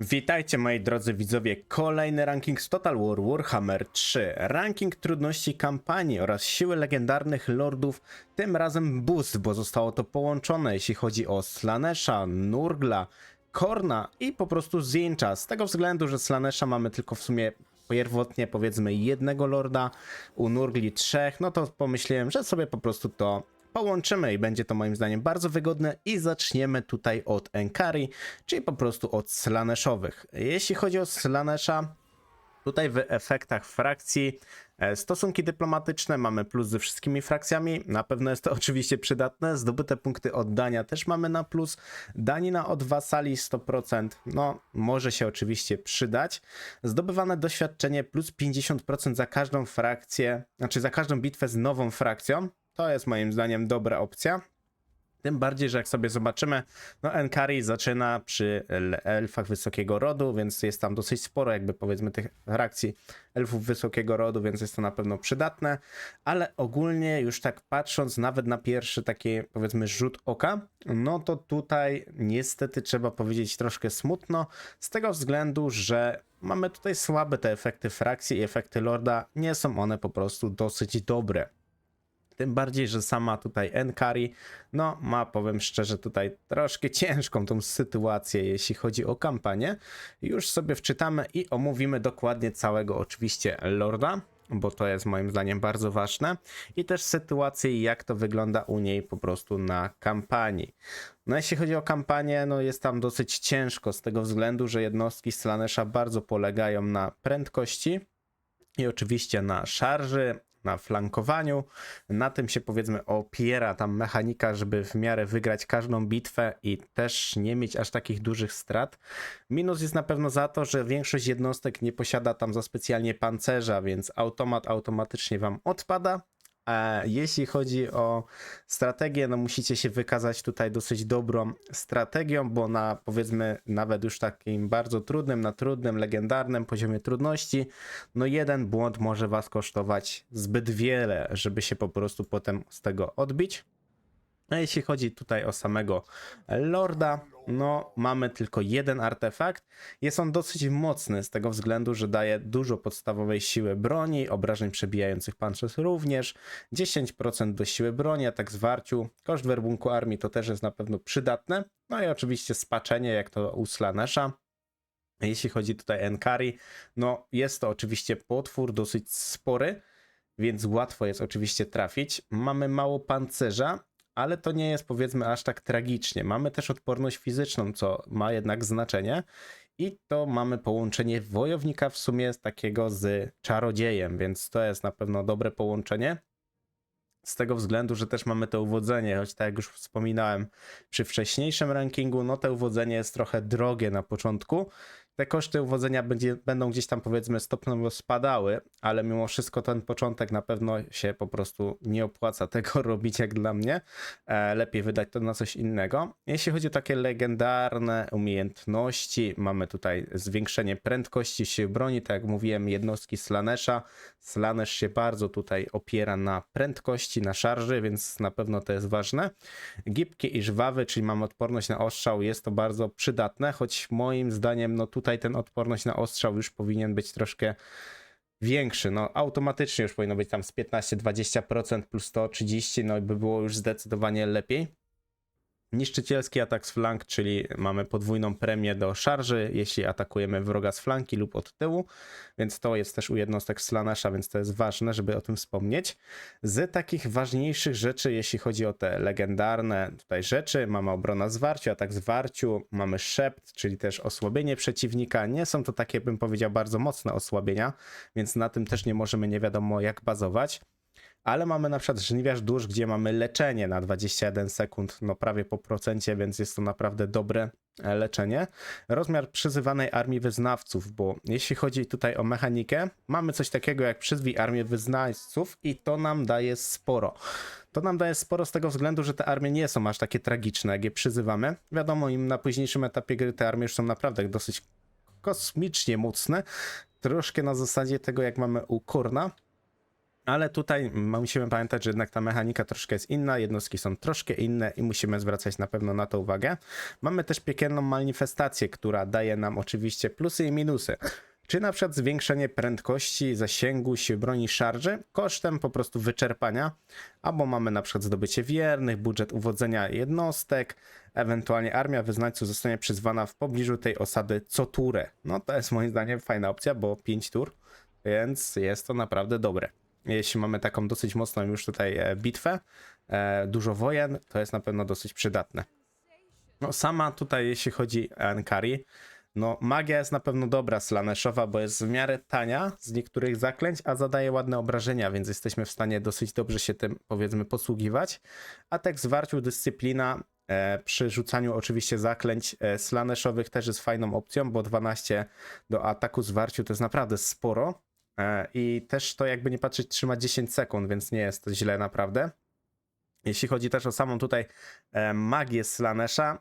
Witajcie moi drodzy widzowie, kolejny ranking z Total War Warhammer 3. Ranking trudności kampanii oraz siły legendarnych lordów, tym razem boost, bo zostało to połączone jeśli chodzi o Slanesha, Nurgla, Khorna i po prostu Zincha. Z tego względu, że Slanesha mamy tylko w sumie pierwotnie powiedzmy jednego lorda, u Nurgli trzech, no to pomyślałem, że sobie po prostu to połączymy i będzie to moim zdaniem bardzo wygodne i zaczniemy tutaj od Enkari, czyli po prostu od Slaneshowych. Jeśli chodzi o Slanesha, tutaj w efektach frakcji stosunki dyplomatyczne mamy plus ze wszystkimi frakcjami, na pewno jest to oczywiście przydatne, zdobyte punkty oddania też mamy na plus, danina od wasali 100%, no może się oczywiście przydać, zdobywane doświadczenie plus 50% za każdą frakcję, znaczy za każdą bitwę z nową frakcją. To jest moim zdaniem dobra opcja. Tym bardziej, że jak sobie zobaczymy, no Enkari zaczyna przy elfach wysokiego rodu, więc jest tam dosyć sporo jakby powiedzmy tych frakcji elfów wysokiego rodu, więc jest to na pewno przydatne, ale ogólnie już tak patrząc nawet na pierwszy taki powiedzmy rzut oka, no to tutaj niestety trzeba powiedzieć troszkę smutno, z tego względu, że mamy tutaj słabe te efekty frakcji i efekty lorda, nie są one po prostu dosyć dobre. Tym bardziej, że sama tutaj Enkari, no ma, powiem szczerze, tutaj troszkę ciężką tą sytuację, jeśli chodzi o kampanię. Już sobie wczytamy i omówimy dokładnie całego oczywiście lorda, bo to jest moim zdaniem bardzo ważne. I też sytuację, jak to wygląda u niej po prostu na kampanii. No jeśli chodzi o kampanię, no jest tam dosyć ciężko z tego względu, że jednostki Slanesha bardzo polegają na prędkości i oczywiście na szarży, na flankowaniu. Na tym się powiedzmy opiera tam mechanika, żeby w miarę wygrać każdą bitwę i też nie mieć aż takich dużych strat. Minus jest na pewno za to, że większość jednostek nie posiada tam za specjalnie pancerza, więc automat automatycznie wam odpada. A jeśli chodzi o strategię, no musicie się wykazać tutaj dosyć dobrą strategią, bo na powiedzmy nawet już takim bardzo trudnym, na trudnym, legendarnym poziomie trudności, no jeden błąd może was kosztować zbyt wiele, żeby się po prostu potem z tego odbić. A jeśli chodzi tutaj o samego lorda, no mamy tylko jeden artefakt. Jest on dosyć mocny z tego względu, że daje dużo podstawowej siły broni, obrażeń przebijających pancerz również, 10% do siły broni, a tak zwarciu. Koszt werbunku armii to też jest na pewno przydatne. No i oczywiście spaczenie, jak to u Slanesha. Jeśli chodzi tutaj o Enkari, no jest to oczywiście potwór dosyć spory, więc łatwo jest oczywiście trafić. Mamy mało pancerza, ale to nie jest powiedzmy aż tak tragicznie. Mamy też odporność fizyczną, co ma jednak znaczenie. I to mamy połączenie wojownika w sumie takiego z czarodziejem, więc to jest na pewno dobre połączenie. Z tego względu, że też mamy to uwodzenie, choć tak jak już wspominałem przy wcześniejszym rankingu, no to uwodzenie jest trochę drogie na początku. Te koszty uwodzenia będą gdzieś tam powiedzmy stopniowo spadały, ale mimo wszystko ten początek na pewno się po prostu nie opłaca tego robić jak dla mnie. Lepiej wydać to na coś innego. Jeśli chodzi o takie legendarne umiejętności, mamy tutaj zwiększenie prędkości sił broni, tak jak mówiłem, jednostki Slanesha. Slanesh się bardzo tutaj opiera na prędkości, na szarży, więc na pewno to jest ważne. Gibki i żwawy, czyli mamy odporność na ostrzał, jest to bardzo przydatne, choć moim zdaniem no tutaj ten odporność na ostrzał już powinien być troszkę większy. No automatycznie już powinno być tam z 15-20% plus 130, no i by było już zdecydowanie lepiej. Niszczycielski atak z flank, czyli mamy podwójną premię do szarży, jeśli atakujemy wroga z flanki lub od tyłu, więc to jest też u jednostek Slanesha, więc to jest ważne, żeby o tym wspomnieć. Z takich ważniejszych rzeczy, jeśli chodzi o te legendarne tutaj rzeczy, mamy obrona zwarciu, atak zwarciu, mamy szept, czyli też osłabienie przeciwnika. Nie są to takie, bym powiedział, bardzo mocne osłabienia, więc na tym też nie możemy nie wiadomo jak bazować. Ale mamy na przykład żniwiarz dusz, gdzie mamy leczenie na 21 sekund, no prawie po procencie, więc jest to naprawdę dobre leczenie. Rozmiar przyzywanej armii wyznawców, bo jeśli chodzi tutaj o mechanikę, mamy coś takiego jak przyzwij armię wyznawców i to nam daje sporo. To nam daje sporo z tego względu, że te armie nie są aż takie tragiczne, jak je przyzywamy. Wiadomo, im na późniejszym etapie gry te armie już są naprawdę dosyć kosmicznie mocne. Troszkę na zasadzie tego, jak mamy u Khorna. Ale tutaj musimy pamiętać, że jednak ta mechanika troszkę jest inna, jednostki są troszkę inne i musimy zwracać na pewno na to uwagę. Mamy też piekielną manifestację, która daje nam oczywiście plusy i minusy. Czy na przykład zwiększenie prędkości, zasięgu sił broni szarży kosztem po prostu wyczerpania, albo mamy na przykład zdobycie wiernych, budżet uwodzenia jednostek, ewentualnie armia wyznańców zostanie przyzwana w pobliżu tej osady co turę. No to jest moim zdaniem fajna opcja, bo 5 tur, więc jest to naprawdę dobre. Jeśli mamy taką dosyć mocną już tutaj bitwę, dużo wojen, to jest na pewno dosyć przydatne. No sama tutaj jeśli chodzi o Ankari, no magia jest na pewno dobra Slaneshowa, bo jest w miarę tania z niektórych zaklęć, a zadaje ładne obrażenia, więc jesteśmy w stanie dosyć dobrze się tym powiedzmy posługiwać. A tak zwarciu dyscyplina przy rzucaniu oczywiście zaklęć Slaneshowych też jest fajną opcją, bo 12 do ataku zwarciu to jest naprawdę sporo. I też to jakby nie patrzeć trzyma 10 sekund, więc nie jest to źle naprawdę. Jeśli chodzi też o samą tutaj magię Slanesha,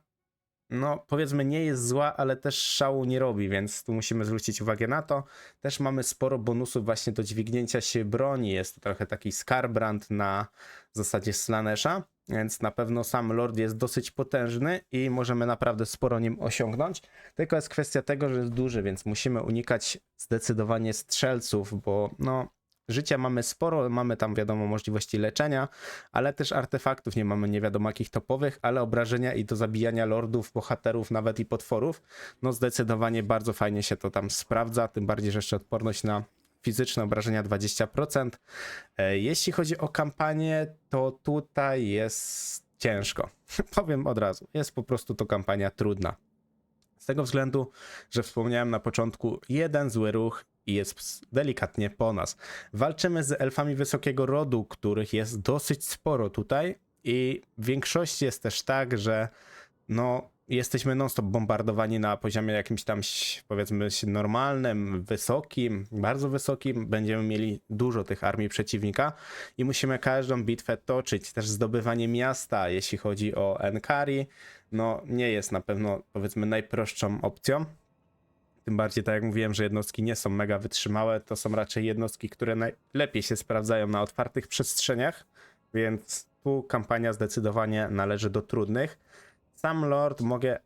no powiedzmy nie jest zła, ale też szału nie robi, więc tu musimy zwrócić uwagę na to. Też mamy sporo bonusów właśnie do dźwignięcia się broni, jest to trochę taki Skarbrand na zasadzie Slanesha, więc na pewno sam Lord jest dosyć potężny i możemy naprawdę sporo nim osiągnąć. Tylko jest kwestia tego, że jest duży, więc musimy unikać zdecydowanie strzelców, bo no życia mamy sporo, mamy tam wiadomo możliwości leczenia, ale też artefaktów nie mamy nie wiadomo jakich topowych, ale obrażenia i do zabijania lordów, bohaterów, nawet i potworów, no zdecydowanie bardzo fajnie się to tam sprawdza, tym bardziej, że jeszcze odporność na fizyczne obrażenia 20%. Jeśli chodzi o kampanię, to tutaj jest ciężko. Powiem od razu, jest po prostu to kampania trudna. Z tego względu, że wspomniałem na początku, jeden zły ruch i jest delikatnie po nas. Walczymy z elfami wysokiego rodu, których jest dosyć sporo tutaj i w większości jest też tak, że no jesteśmy non-stop bombardowani na poziomie jakimś tam powiedzmy normalnym, wysokim, bardzo wysokim. Będziemy mieli dużo tych armii przeciwnika i musimy każdą bitwę toczyć. Też zdobywanie miasta, jeśli chodzi o Ankari, no nie jest na pewno powiedzmy najprostszą opcją. Tym bardziej, tak jak mówiłem, że jednostki nie są mega wytrzymałe, to są raczej jednostki, które najlepiej się sprawdzają na otwartych przestrzeniach, więc tu kampania zdecydowanie należy do trudnych. Sam Lord mogę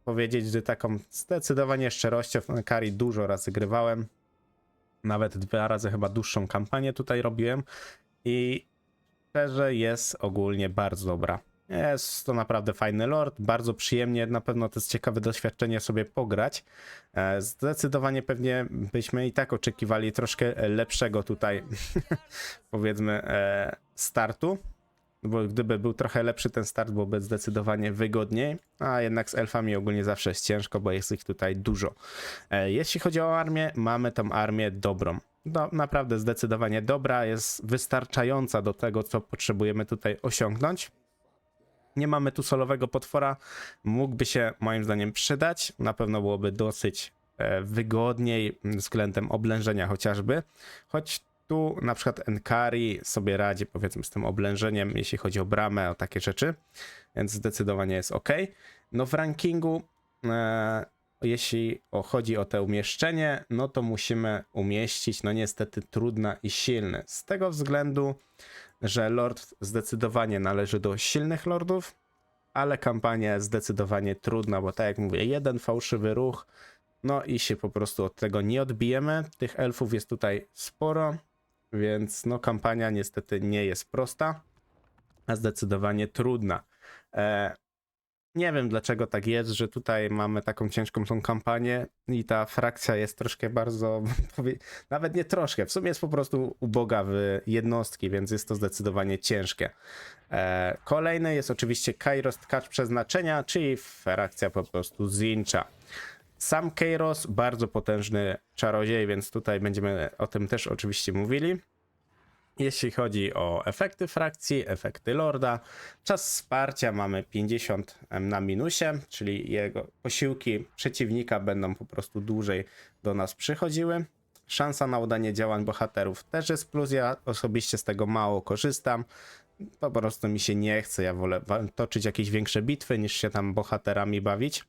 powiedzieć, że taką zdecydowanie szczerością w Ankari dużo razy grywałem. Nawet 2 razy chyba dłuższą kampanię tutaj robiłem i szczerze jest ogólnie bardzo dobra. Jest to naprawdę fajny lord, bardzo przyjemnie, na pewno to jest ciekawe doświadczenie sobie pograć. Zdecydowanie pewnie byśmy i tak oczekiwali troszkę lepszego tutaj powiedzmy startu, bo gdyby był trochę lepszy ten start, byłoby zdecydowanie wygodniej, a jednak z elfami ogólnie zawsze jest ciężko, bo jest ich tutaj dużo. Jeśli chodzi o armię, mamy tą armię dobrą. No, naprawdę zdecydowanie dobra, jest wystarczająca do tego, co potrzebujemy tutaj osiągnąć. Nie mamy tu solowego potwora, mógłby się moim zdaniem przydać, na pewno byłoby dosyć wygodniej względem oblężenia chociażby, choć tu na przykład Ankari sobie radzi powiedzmy z tym oblężeniem, jeśli chodzi o bramę, o takie rzeczy, więc zdecydowanie jest ok. No w rankingu, jeśli chodzi o to umieszczenie, no to musimy umieścić, no niestety trudna i silny, z tego względu, że lord zdecydowanie należy do silnych lordów, ale kampania jest zdecydowanie trudna, bo tak jak mówię, jeden fałszywy ruch, no i się po prostu od tego nie odbijemy. Tych elfów jest tutaj sporo, więc no kampania niestety nie jest prosta, a zdecydowanie trudna. Nie wiem dlaczego tak jest, że tutaj mamy taką ciężką tą kampanię i ta frakcja jest troszkę bardzo, nawet nie troszkę, w sumie jest po prostu uboga w jednostki, więc jest to zdecydowanie ciężkie. Kolejny jest oczywiście Kairos Tkacz Przeznaczenia, czyli frakcja po prostu Zincha. Sam Kairos, bardzo potężny czarodziej, więc tutaj będziemy o tym też oczywiście mówili. Jeśli chodzi o efekty frakcji, efekty lorda, czas wsparcia mamy 50 na minusie, czyli jego posiłki przeciwnika będą po prostu dłużej do nas przychodziły. Szansa na udanie działań bohaterów też jest plus, ja osobiście z tego mało korzystam. Po prostu mi się nie chce, ja wolę toczyć jakieś większe bitwy niż się tam bohaterami bawić.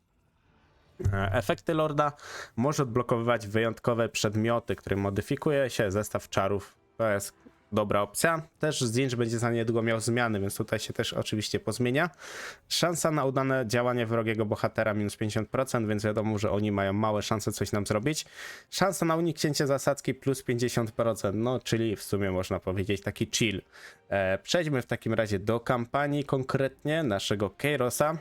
Efekty lorda może odblokowywać wyjątkowe przedmioty, którym modyfikuje się zestaw czarów. To jest dobra opcja. Też Zinch będzie za niedługo miał zmiany, więc tutaj się też oczywiście pozmienia. Szansa na udane działanie wrogiego bohatera minus 50%, więc wiadomo, że oni mają małe szanse coś nam zrobić. Szansa na uniknięcie zasadzki plus 50%, no czyli w sumie można powiedzieć taki chill. Przejdźmy w takim razie do kampanii, konkretnie naszego Kairosa.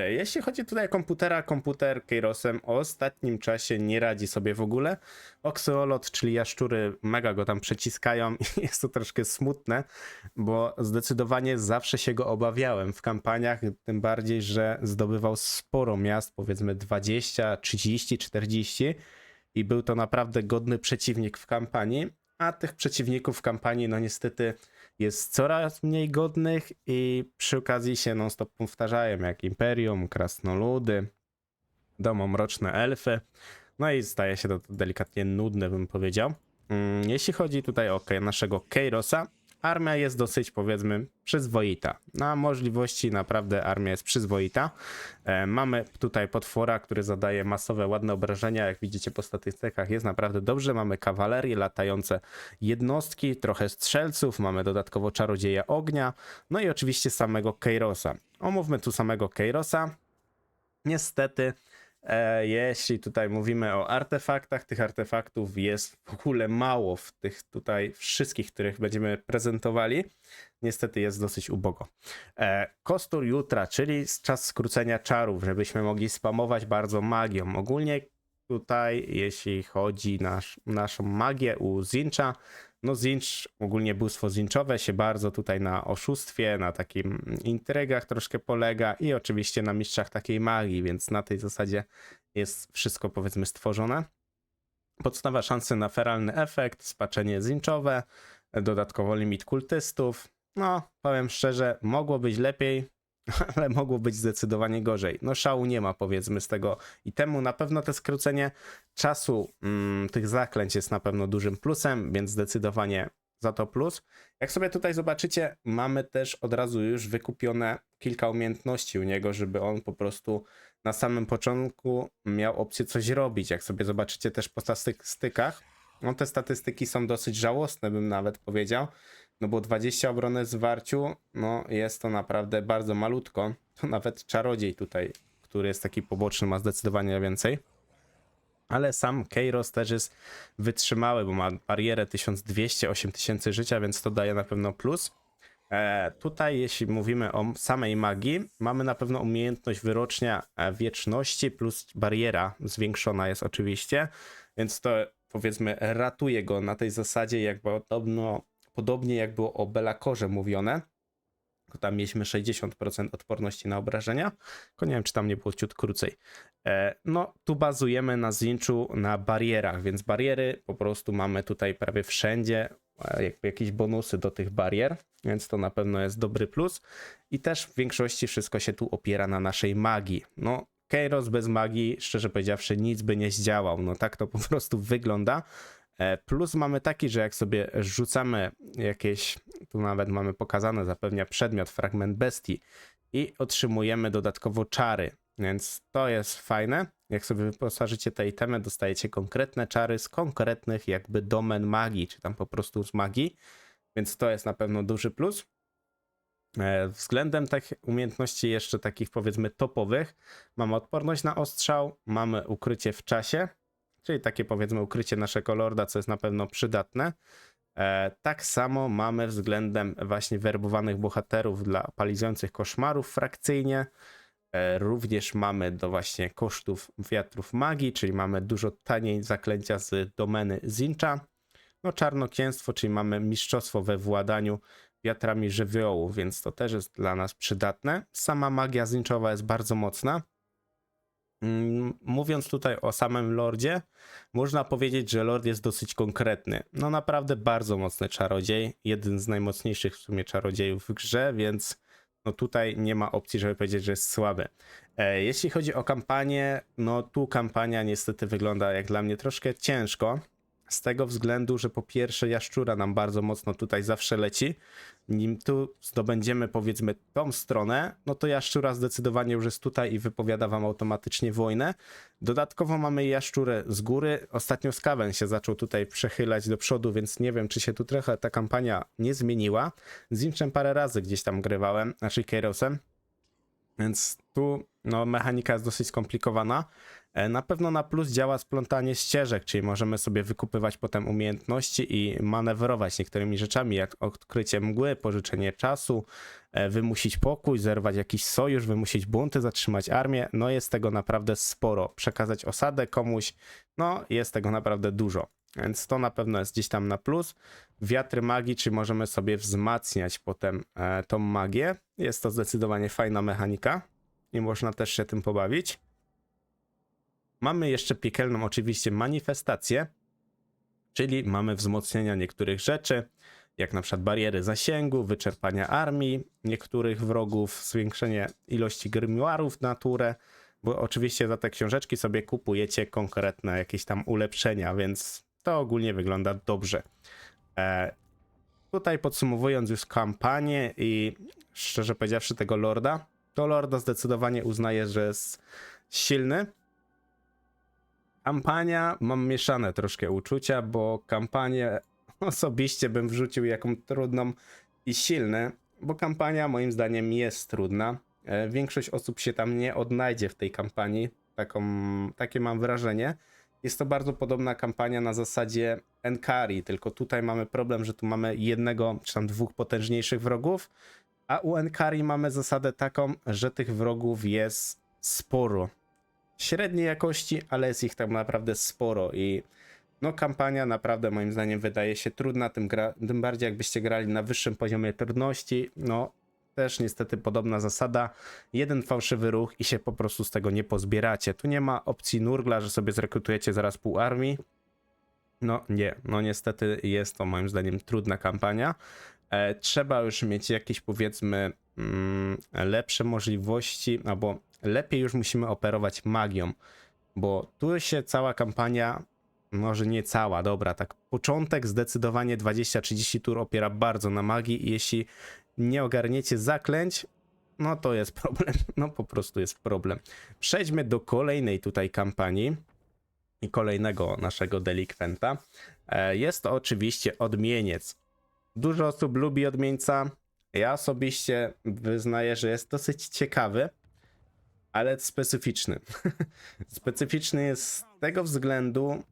Jeśli chodzi tutaj o komputera, komputer Kairosem w ostatnim czasie nie radzi sobie w ogóle. Oxolot, czyli jaszczury, mega go tam przeciskają i jest to troszkę smutne, bo zdecydowanie zawsze się go obawiałem w kampaniach, tym bardziej, że zdobywał sporo miast, powiedzmy 20, 30, 40 i był to naprawdę godny przeciwnik w kampanii, a tych przeciwników w kampanii no niestety jest coraz mniej godnych i przy okazji się non-stop powtarzają, jak Imperium, Krasnoludy, Domomroczne Elfy. No i staje się to delikatnie nudne, bym powiedział. Jeśli chodzi tutaj o naszego Kairosa, armia jest dosyć, powiedzmy, przyzwoita. Na możliwości naprawdę armia jest przyzwoita. Mamy tutaj potwora, który zadaje masowe, ładne obrażenia. Jak widzicie po statystykach jest naprawdę dobrze. Mamy kawalerię, latające jednostki, trochę strzelców, mamy dodatkowo czarodzieja ognia, no i oczywiście samego Kairosa. Omówmy tu samego Kairosa. Niestety, jeśli tutaj mówimy o artefaktach, tych artefaktów jest w ogóle mało w tych tutaj wszystkich, których będziemy prezentowali. Niestety jest dosyć ubogo. Kostur jutra, czyli czas skrócenia czarów, żebyśmy mogli spamować bardzo magią. Ogólnie tutaj, jeśli chodzi naszą magię u Zincha, no Zinch, ogólnie bóstwo Zinchowe się bardzo tutaj na oszustwie, na takim intrygach troszkę polega i oczywiście na mistrzach takiej magii, więc na tej zasadzie jest wszystko, powiedzmy, stworzone. Podstawa szansy na feralny efekt, spaczenie Zinchowe, dodatkowo limit kultystów. No, powiem szczerze, mogło być lepiej, ale mogło być zdecydowanie gorzej. No szału nie ma, powiedzmy, z tego itemu. Na pewno to skrócenie czasu tych zaklęć jest na pewno dużym plusem, więc zdecydowanie za to plus. Jak sobie tutaj zobaczycie, mamy też od razu już wykupione kilka umiejętności u niego, żeby on po prostu na samym początku miał opcję coś robić. Jak sobie zobaczycie też po statystykach, no te statystyki są dosyć żałosne, bym nawet powiedział. No bo 20 obrony w zwarciu, no jest to naprawdę bardzo malutko. To nawet czarodziej tutaj, który jest taki poboczny, ma zdecydowanie więcej. Ale sam Kairos też jest wytrzymały, bo ma barierę 1200, 8000 życia, więc to daje na pewno plus. Tutaj jeśli mówimy o samej magii, mamy na pewno umiejętność wyrocznia wieczności plus bariera zwiększona jest oczywiście, więc to powiedzmy ratuje go na tej zasadzie, jak podobnie jak było o Bellacorze mówione. Tam mieliśmy 60% odporności na obrażenia. Tylko nie wiem, czy tam nie było ciut krócej. No, tu bazujemy na Zinchu, na barierach, więc bariery po prostu mamy tutaj prawie wszędzie, jakby jakieś bonusy do tych barier, więc to na pewno jest dobry plus. I też w większości wszystko się tu opiera na naszej magii. No, Kairos bez magii, szczerze powiedziawszy, nic by nie zdziałał. No tak to po prostu wygląda. Plus mamy taki, że jak sobie rzucamy jakieś, tu nawet mamy pokazane, zapewnia przedmiot, fragment bestii i otrzymujemy dodatkowo czary, więc to jest fajne. Jak sobie wyposażycie te itemy, dostajecie konkretne czary z konkretnych jakby domen magii, czy tam po prostu z magii, więc to jest na pewno duży plus. Względem tych umiejętności jeszcze takich, powiedzmy, topowych, mamy odporność na ostrzał, mamy ukrycie w czasie, czyli takie, powiedzmy, ukrycie naszego lorda, co jest na pewno przydatne. Tak samo mamy względem właśnie werbowanych bohaterów dla palizujących koszmarów frakcyjnie. Również mamy do właśnie kosztów wiatrów magii, czyli mamy dużo taniej zaklęcia z domeny Zincha. No czarnoksięstwo, czyli mamy mistrzostwo we władaniu wiatrami żywiołu, więc to też jest dla nas przydatne. Sama magia Zinchowa jest bardzo mocna. Mówiąc tutaj o samym Lordzie, można powiedzieć, że Lord jest dosyć konkretny. No naprawdę bardzo mocny czarodziej, jeden z najmocniejszych w sumie czarodziejów w grze, więc no tutaj nie ma opcji, żeby powiedzieć, że jest słaby. Jeśli chodzi o kampanię, no tu kampania niestety wygląda jak dla mnie troszkę ciężko. z tego względu, że po pierwsze jaszczura nam bardzo mocno tutaj zawsze leci. Nim tu zdobędziemy powiedzmy tą stronę, no to jaszczura zdecydowanie już jest tutaj i wypowiada wam automatycznie wojnę. Dodatkowo mamy jaszczurę z góry. Ostatnio Skaven się zaczął tutaj przechylać do przodu, więc nie wiem, czy się tu trochę ta kampania nie zmieniła. Z Zinczem parę razy gdzieś tam grywałem, znaczy Keirosem. Więc tu no, mechanika jest dosyć skomplikowana. Na pewno na plus działa splątanie ścieżek, czyli możemy sobie wykupywać potem umiejętności i manewrować niektórymi rzeczami, jak odkrycie mgły, pożyczenie czasu, wymusić pokój, zerwać jakiś sojusz, wymusić bunty, zatrzymać armię. No jest tego naprawdę sporo. Przekazać osadę komuś, no jest tego naprawdę dużo. Więc to na pewno jest gdzieś tam na plus. Wiatry magii, czyli możemy sobie wzmacniać potem tą magię. Jest to zdecydowanie fajna mechanika i można też się tym pobawić. Mamy jeszcze piekielną oczywiście manifestację, czyli mamy wzmocnienia niektórych rzeczy, jak na przykład bariery zasięgu, wyczerpania armii niektórych wrogów, zwiększenie ilości grimoirów na turę, bo oczywiście za te książeczki sobie kupujecie konkretne jakieś tam ulepszenia, więc to ogólnie wygląda dobrze. Tutaj podsumowując już kampanię i szczerze powiedziawszy tego lorda, to lorda zdecydowanie uznaję, że jest silny. Kampania, mam mieszane troszkę uczucia, bo kampanię osobiście bym wrzucił jaką trudną i silną, bo kampania moim zdaniem jest trudna. Większość osób się tam nie odnajdzie w tej kampanii, takie mam wrażenie. Jest to bardzo podobna kampania na zasadzie Enkari, tylko tutaj mamy problem, że tu mamy jednego czy tam dwóch potężniejszych wrogów, a u Enkari mamy zasadę taką, że tych wrogów jest sporo. Średniej jakości, ale jest ich tak naprawdę sporo i no kampania naprawdę moim zdaniem wydaje się trudna, tym bardziej jakbyście grali na wyższym poziomie trudności, no też niestety podobna zasada, jeden fałszywy ruch i się po prostu z tego nie pozbieracie. Tu nie ma opcji nurgla, że sobie zrekrutujecie zaraz pół armii. No nie, no niestety jest to moim zdaniem trudna kampania. Trzeba już mieć jakieś powiedzmy lepsze możliwości, albo lepiej już musimy operować magią, bo tu się cała kampania, może nie cała, dobra, tak początek zdecydowanie 20-30 tur opiera bardzo na magii i jeśli nie ogarniecie zaklęć, no to jest problem, no po prostu jest problem. Przejdźmy do kolejnej tutaj kampanii i kolejnego naszego delikwenta. Jest to oczywiście odmieniec. Dużo osób lubi odmieńca, ja osobiście wyznaję, że jest dosyć ciekawy, ale specyficzny. Specyficzny jest z tego względu,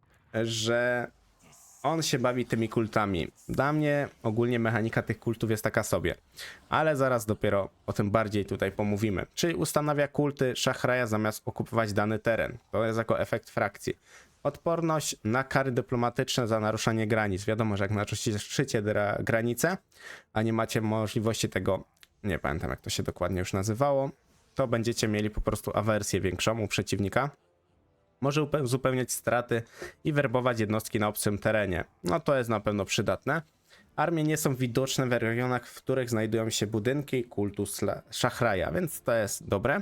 że on się bawi tymi kultami. Dla mnie ogólnie mechanika tych kultów jest taka sobie, ale zaraz dopiero o tym bardziej tutaj pomówimy. Czyli ustanawia kulty Szachraja zamiast okupować dany teren. To jest jako efekt frakcji. Odporność na kary dyplomatyczne za naruszanie granic. Wiadomo, że jak naruszycie granice, a nie macie możliwości tego, nie pamiętam jak to się dokładnie już nazywało, to będziecie mieli po prostu awersję większą u przeciwnika. Może uzupełniać straty i werbować jednostki na obcym terenie. No to jest na pewno przydatne. Armie nie są widoczne w regionach, w których znajdują się budynki kultu Szachraja, więc to jest dobre.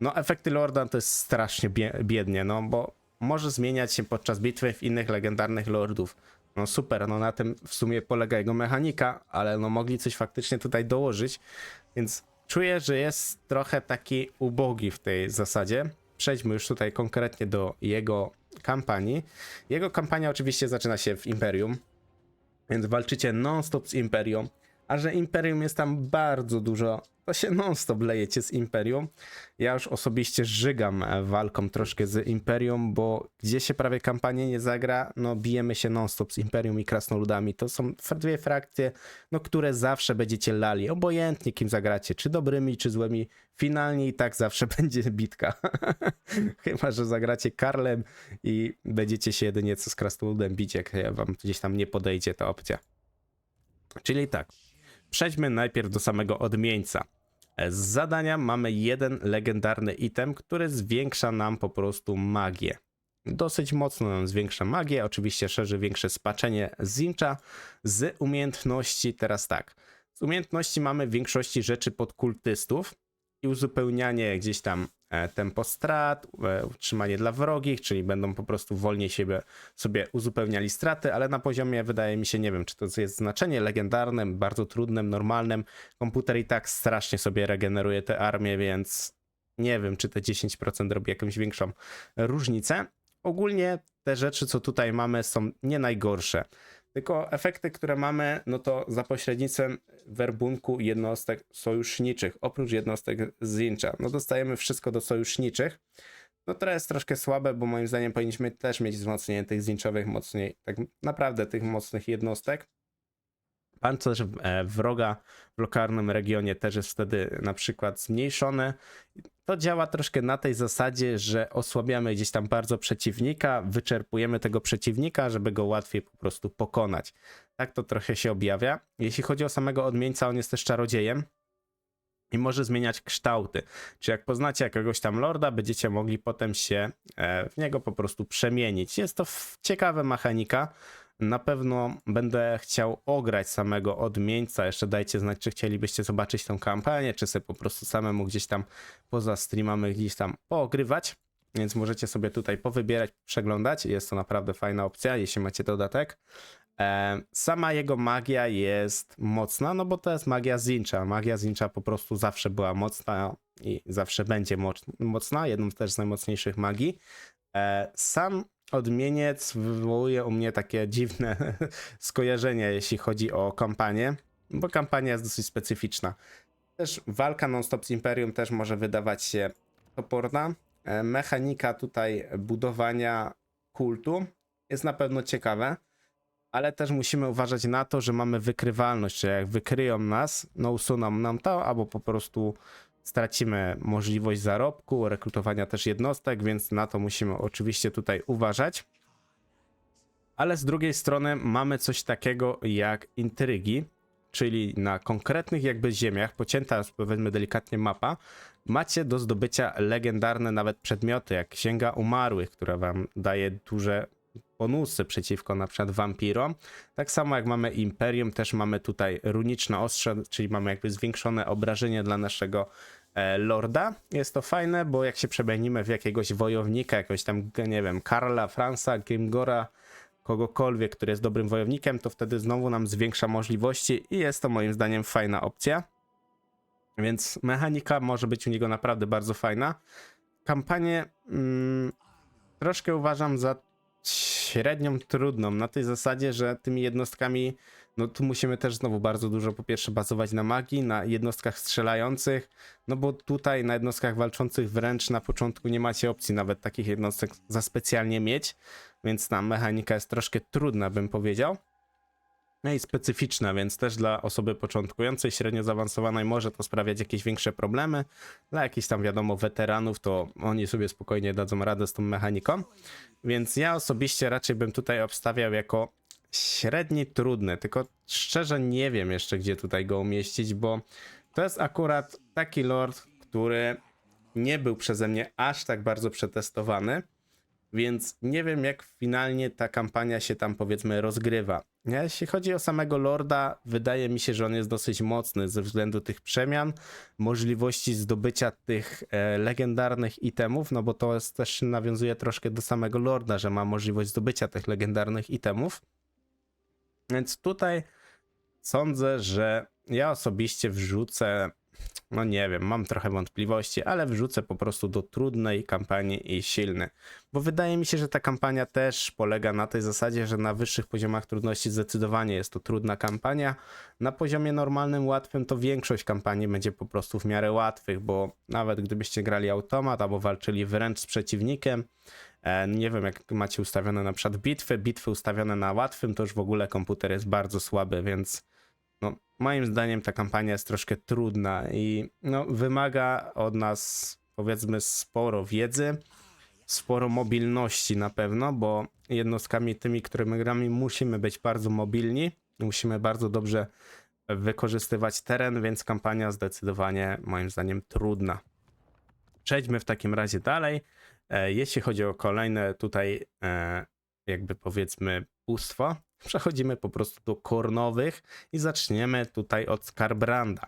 No efekty lorda to jest strasznie biednie, no bo może zmieniać się podczas bitwy w innych legendarnych lordów. No super, no na tym w sumie polega jego mechanika, ale no mogli coś faktycznie tutaj dołożyć, więc czuję, że jest trochę taki ubogi w tej zasadzie. Przejdźmy już tutaj konkretnie do jego kampanii. Jego kampania oczywiście zaczyna się w Imperium, więc walczycie non-stop z Imperium, a że Imperium jest tam bardzo dużo, to się non-stop lejecie z Imperium. Ja już osobiście żygam walką troszkę z Imperium, bo gdzie się prawie kampanię nie zagra, no bijemy się non-stop z Imperium i krasnoludami. To są dwie frakcje, no które zawsze będziecie lali, obojętnie kim zagracie, czy dobrymi, czy złymi. Finalnie i tak zawsze będzie bitka. Chyba że zagracie Karlem i będziecie się jedynie co z krasnoludem bić, jak wam gdzieś tam nie podejdzie ta opcja. Czyli tak, przejdźmy najpierw do samego odmieńca. Z zadania mamy jeden legendarny item, który zwiększa nam po prostu magię. Dosyć mocno nam zwiększa magię, oczywiście szerzy większe spaczenie Zincha. Z umiejętności teraz tak, z umiejętności mamy w większości rzeczy pod kultystów i uzupełnianie gdzieś tam tempo strat, utrzymanie dla wrogich, czyli będą po prostu wolniej sobie uzupełniali straty, ale na poziomie, wydaje mi się, nie wiem, czy to jest znaczenie legendarnym, bardzo trudnym, normalnym. Komputer i tak strasznie sobie regeneruje te armie, więc nie wiem, czy te 10% robi jakąś większą różnicę. Ogólnie te rzeczy, co tutaj mamy, są nie najgorsze. Tylko efekty, które mamy, no to za pośrednictwem werbunku jednostek sojuszniczych, oprócz jednostek z Zincha. No dostajemy wszystko do sojuszniczych. No to jest troszkę słabe, bo moim zdaniem powinniśmy też mieć wzmocnienie tych Zinchowych mocniej, tak naprawdę tych mocnych jednostek. Pancerz wroga w lokalnym regionie też jest wtedy na przykład zmniejszony. To działa troszkę na tej zasadzie, że osłabiamy gdzieś tam bardzo przeciwnika, wyczerpujemy tego przeciwnika, żeby go łatwiej po prostu pokonać. Tak to trochę się objawia. Jeśli chodzi o samego odmieńca, on jest też czarodziejem i może zmieniać kształty. Czy jak poznacie jakiegoś tam lorda, będziecie mogli potem się w niego po prostu przemienić. Jest to ciekawa mechanika. Na pewno będę chciał ograć samego odmieńca. Jeszcze dajcie znać, czy chcielibyście zobaczyć tą kampanię, czy sobie po prostu samemu gdzieś tam poza streamami gdzieś tam poogrywać. Więc możecie sobie tutaj powybierać, przeglądać. Jest to naprawdę fajna opcja, jeśli macie dodatek. Sama jego magia jest mocna, no bo to jest magia Zincha. Magia Zincha po prostu zawsze była mocna i zawsze będzie mocna. Jedną też z najmocniejszych magii. Sam odmieniec wywołuje u mnie takie dziwne skojarzenia, jeśli chodzi o kampanię, bo kampania jest dosyć specyficzna. Też walka non-stop z Imperium też może wydawać się toporna. Mechanika tutaj budowania kultu jest na pewno ciekawe, ale też musimy uważać na to, że mamy wykrywalność, że jak wykryją nas, no usuną nam to, albo po prostu stracimy możliwość zarobku, rekrutowania też jednostek, więc na to musimy oczywiście tutaj uważać. Ale z drugiej strony mamy coś takiego jak intrygi, czyli na konkretnych jakby ziemiach, pocięta powiedzmy delikatnie mapa, macie do zdobycia legendarne nawet przedmioty, jak Księga Umarłych, która wam daje duże bonusy przeciwko na przykład wampirom. Tak samo jak mamy Imperium, też mamy tutaj runiczne ostrze, czyli mamy jakby zwiększone obrażenie dla naszego lorda. Jest to fajne, bo jak się przemienimy w jakiegoś wojownika, jakiegoś tam, nie wiem, Karla, Franza, Grimgora, kogokolwiek, który jest dobrym wojownikiem, to wtedy znowu nam zwiększa możliwości i jest to moim zdaniem fajna opcja. Więc mechanika może być u niego naprawdę bardzo fajna. Kampanię troszkę uważam za średnią trudną, na tej zasadzie, że tymi jednostkami, no tu musimy też znowu bardzo dużo po pierwsze bazować na magii, na jednostkach strzelających, no bo tutaj na jednostkach walczących wręcz na początku nie macie opcji nawet takich jednostek za specjalnie mieć, więc ta mechanika jest troszkę trudna, bym powiedział. No i specyficzna, więc też dla osoby początkującej, średnio zaawansowanej może to sprawiać jakieś większe problemy. Dla jakichś tam wiadomo weteranów to oni sobie spokojnie dadzą radę z tą mechaniką. Więc ja osobiście raczej bym tutaj obstawiał jako średni trudny, tylko szczerze nie wiem jeszcze gdzie tutaj go umieścić, bo to jest akurat taki lord, który nie był przeze mnie aż tak bardzo przetestowany. Więc nie wiem, jak finalnie ta kampania się tam powiedzmy rozgrywa. Jeśli chodzi o samego lorda, wydaje mi się, że on jest dosyć mocny ze względu tych przemian, możliwości zdobycia tych legendarnych itemów, no bo to jest, też nawiązuje troszkę do samego lorda, że ma możliwość zdobycia tych legendarnych itemów. Więc tutaj sądzę, że ja osobiście wrzucę, no nie wiem, mam trochę wątpliwości, ale wrzucę po prostu do trudnej kampanii i silny. Bo wydaje mi się, że ta kampania też polega na tej zasadzie, że na wyższych poziomach trudności zdecydowanie jest to trudna kampania. Na poziomie normalnym, łatwym to większość kampanii będzie po prostu w miarę łatwych, bo nawet gdybyście grali automat albo walczyli wręcz z przeciwnikiem, nie wiem jak macie ustawione na przykład bitwy ustawione na łatwym, to już w ogóle komputer jest bardzo słaby, więc no, moim zdaniem ta kampania jest troszkę trudna i no, wymaga od nas powiedzmy sporo wiedzy, sporo mobilności na pewno, bo jednostkami tymi, którymi gramy musimy być bardzo mobilni, musimy bardzo dobrze wykorzystywać teren, więc kampania zdecydowanie moim zdaniem trudna. Przejdźmy w takim razie dalej. Jeśli chodzi o kolejne tutaj jakby powiedzmy bóstwo, przechodzimy po prostu do kornowych i zaczniemy tutaj od Skarbranda.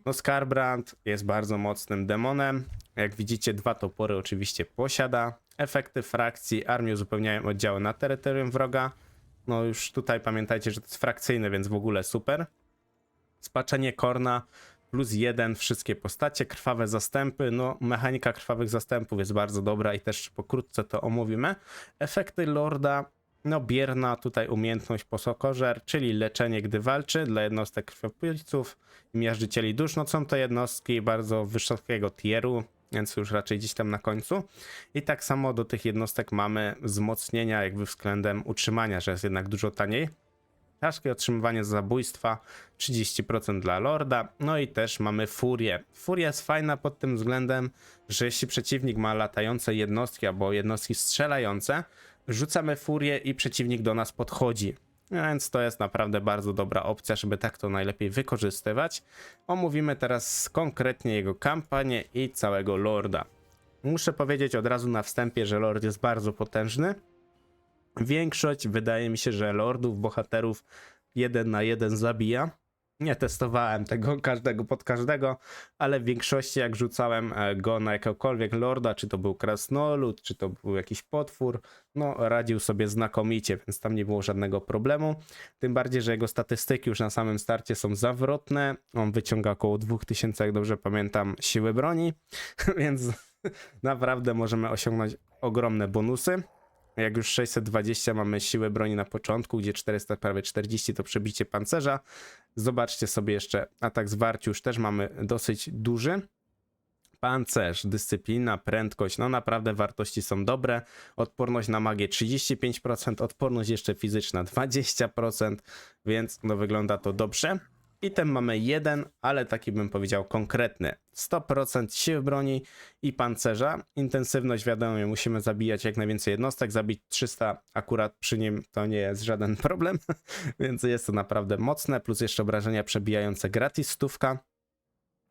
No Skarbrand jest bardzo mocnym demonem. Jak widzicie, 2 topory oczywiście posiada. Efekty frakcji armii uzupełniają oddziały na terytorium wroga. No już tutaj pamiętajcie, że to jest frakcyjne, więc w ogóle super. Spaczenie Korna +1 wszystkie postacie, krwawe zastępy. No mechanika krwawych zastępów jest bardzo dobra i też pokrótce to omówimy. Efekty Lorda. No bierna tutaj umiejętność Posokożer, czyli leczenie gdy walczy dla jednostek krwiopijców i miażdżycieli dusz. No są to jednostki bardzo wysokiego tieru, więc już raczej gdzieś tam na końcu. I tak samo do tych jednostek mamy wzmocnienia jakby względem utrzymania, że jest jednak dużo taniej. Ciężkie otrzymywanie zabójstwa 30% dla Lorda. No i też mamy Furię. Furia jest fajna pod tym względem, że jeśli przeciwnik ma latające jednostki albo jednostki strzelające, rzucamy Furię i przeciwnik do nas podchodzi. Więc to jest naprawdę bardzo dobra opcja, żeby tak to najlepiej wykorzystywać. Omówimy teraz konkretnie jego kampanię i całego Lorda. Muszę powiedzieć od razu na wstępie, że Lord jest bardzo potężny. Większość, wydaje mi się, że lordów, bohaterów 1 na 1 zabija. Nie testowałem tego każdego pod każdego, ale w większości jak rzucałem go na jakiegokolwiek lorda, czy to był krasnolud, czy to był jakiś potwór, no radził sobie znakomicie, więc tam nie było żadnego problemu. Tym bardziej, że jego statystyki już na samym starcie są zawrotne. On wyciąga około 2000, jak dobrze pamiętam, siły broni, więc naprawdę możemy osiągnąć ogromne bonusy. Jak już 620 mamy siłę broni na początku, gdzie 400, prawie 40 to przebicie pancerza. Zobaczcie sobie jeszcze atak zwarciu, już też mamy dosyć duży. Pancerz, dyscyplina, prędkość, no naprawdę wartości są dobre. Odporność na magię 35%, odporność jeszcze fizyczna 20%, więc no wygląda to dobrze. Item mamy jeden, ale taki bym powiedział konkretny. 100% siły broni i pancerza. Intensywność, wiadomo, musimy zabijać jak najwięcej jednostek. Zabić 300 akurat przy nim to nie jest żaden problem, więc jest to naprawdę mocne. Plus jeszcze obrażenia przebijające gratis 100.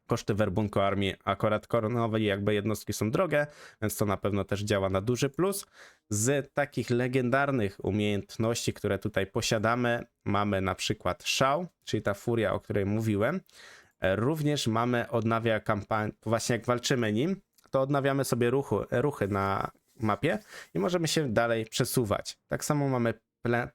Koszty werbunku armii akurat koronowej jakby jednostki są drogie, więc to na pewno też działa na duży plus. Z takich legendarnych umiejętności, które tutaj posiadamy, mamy na przykład szał, czyli ta furia, o której mówiłem. Również mamy odnawia kampanię, właśnie jak walczymy nim, to odnawiamy sobie ruchy na mapie i możemy się dalej przesuwać. Tak samo mamy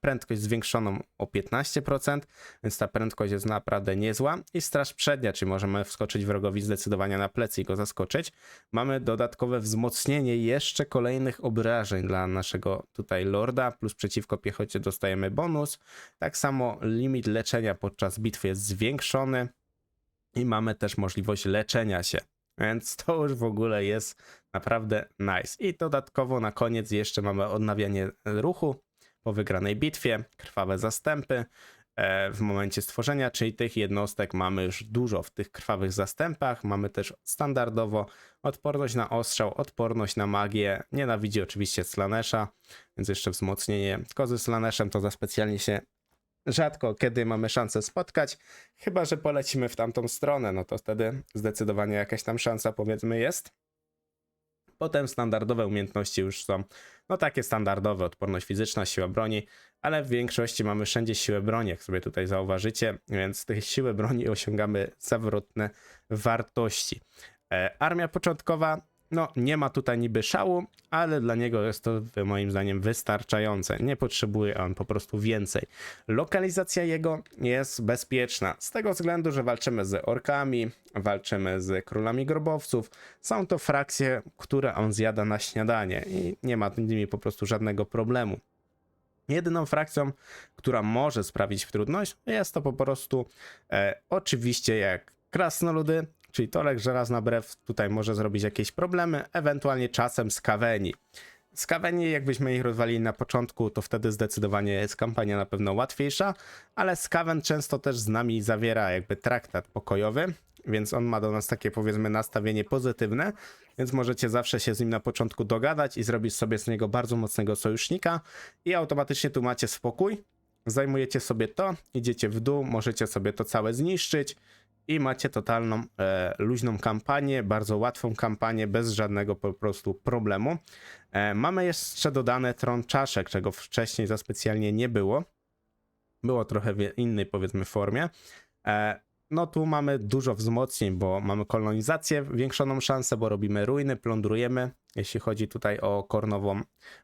prędkość zwiększoną o 15%, więc ta prędkość jest naprawdę niezła. I straż przednia, czyli możemy wskoczyć wrogowi zdecydowanie na plecy i go zaskoczyć. Mamy dodatkowe wzmocnienie jeszcze kolejnych obrażeń dla naszego tutaj lorda, plus przeciwko piechocie dostajemy bonus. Tak samo limit leczenia podczas bitwy jest zwiększony i mamy też możliwość leczenia się. Więc to już w ogóle jest naprawdę nice. I dodatkowo na koniec jeszcze mamy odnawianie ruchu po wygranej bitwie, krwawe zastępy w momencie stworzenia, czyli tych jednostek mamy już dużo w tych krwawych zastępach. Mamy też standardowo odporność na ostrzał, odporność na magię. Nienawidzi oczywiście Slanesha, więc jeszcze wzmocnienie kozy Slaneszem to za specjalnie się rzadko kiedy mamy szansę spotkać, chyba że polecimy w tamtą stronę, no to wtedy zdecydowanie jakaś tam szansa powiedzmy jest. Potem standardowe umiejętności już są, no takie standardowe, odporność fizyczna, siła broni, ale w większości mamy wszędzie siłę broni, jak sobie tutaj zauważycie, więc z tych siły broni osiągamy zawrotne wartości. Armia początkowa, no nie ma tutaj niby szału, ale dla niego jest to moim zdaniem wystarczające. Nie potrzebuje on po prostu więcej. Lokalizacja jego jest bezpieczna z tego względu, że walczymy z orkami, walczymy z królami grobowców. Są to frakcje, które on zjada na śniadanie i nie ma z nimi po prostu żadnego problemu. Jedyną frakcją, która może sprawić trudność, jest to po prostu oczywiście jak krasnoludy, czyli Torek Żelazna Brew tutaj może zrobić jakieś problemy, ewentualnie czasem Skaweni. Skaweni, jakbyśmy ich rozwalili na początku, to wtedy zdecydowanie jest kampania na pewno łatwiejsza, ale Skaven często też z nami zawiera jakby traktat pokojowy, więc on ma do nas takie powiedzmy nastawienie pozytywne, więc możecie zawsze się z nim na początku dogadać i zrobić sobie z niego bardzo mocnego sojusznika i automatycznie tu macie spokój, zajmujecie sobie to, idziecie w dół, możecie sobie to całe zniszczyć i macie totalną luźną kampanię, bardzo łatwą kampanię, bez żadnego po prostu problemu. Mamy jeszcze dodane tron czaszek, czego wcześniej za specjalnie nie było. Było trochę w innej powiedzmy formie. no tu mamy dużo wzmocnień, bo mamy kolonizację, większoną szansę, bo robimy ruiny, plądrujemy, jeśli chodzi tutaj o kornową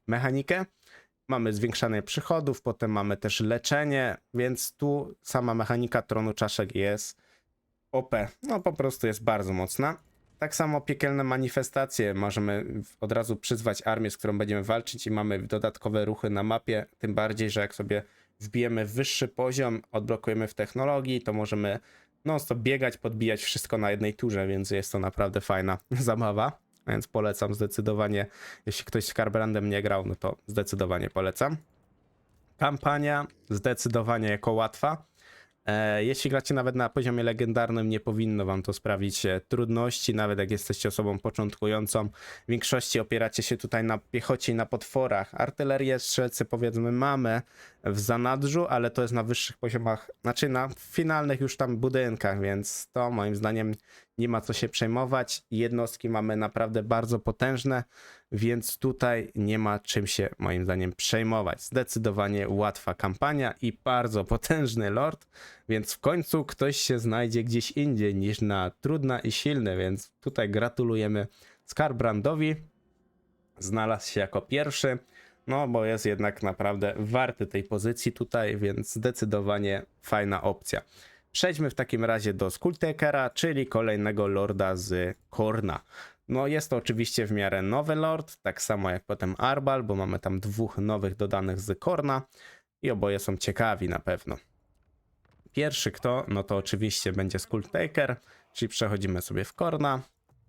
mechanikę. Mamy zwiększanie przychodów, potem mamy też leczenie, więc tu sama mechanika tronu czaszek jest OP. No po prostu jest bardzo mocna. Tak samo piekielne manifestacje. Możemy od razu przyzwać armię, z którą będziemy walczyć i mamy dodatkowe ruchy na mapie. Tym bardziej, że jak sobie wbijemy wyższy poziom, odblokujemy w technologii, to możemy non-stop biegać, podbijać wszystko na jednej turze, więc jest to naprawdę fajna zabawa. Więc polecam zdecydowanie. Jeśli ktoś z Skarbrandem nie grał, no to zdecydowanie polecam. Kampania zdecydowanie jako łatwa. Jeśli gracie nawet na poziomie legendarnym, nie powinno wam to sprawić trudności, nawet jak jesteście osobą początkującą. W większości opieracie się tutaj na piechocie i na potworach. Artylerię, strzelcy powiedzmy mamy w zanadrzu, ale to jest na wyższych poziomach, znaczy na finalnych już tam budynkach, więc to moim zdaniem nie ma co się przejmować. Jednostki mamy naprawdę bardzo potężne, więc tutaj nie ma czym się moim zdaniem przejmować. Zdecydowanie łatwa kampania i bardzo potężny lord, więc w końcu ktoś się znajdzie gdzieś indziej niż na trudna i silny, więc tutaj gratulujemy Skarbrandowi. Znalazł się jako pierwszy, no bo jest jednak naprawdę warty tej pozycji tutaj, więc zdecydowanie fajna opcja. Przejdźmy w takim razie do Skulltakera, czyli kolejnego lorda z Khorna. No jest to oczywiście w miarę nowy lord, tak samo jak potem Arbal, bo mamy tam dwóch nowych dodanych z Khorna i oboje są ciekawi na pewno. Pierwszy kto? No to oczywiście będzie Skulltaker, czyli przechodzimy sobie w Khorna.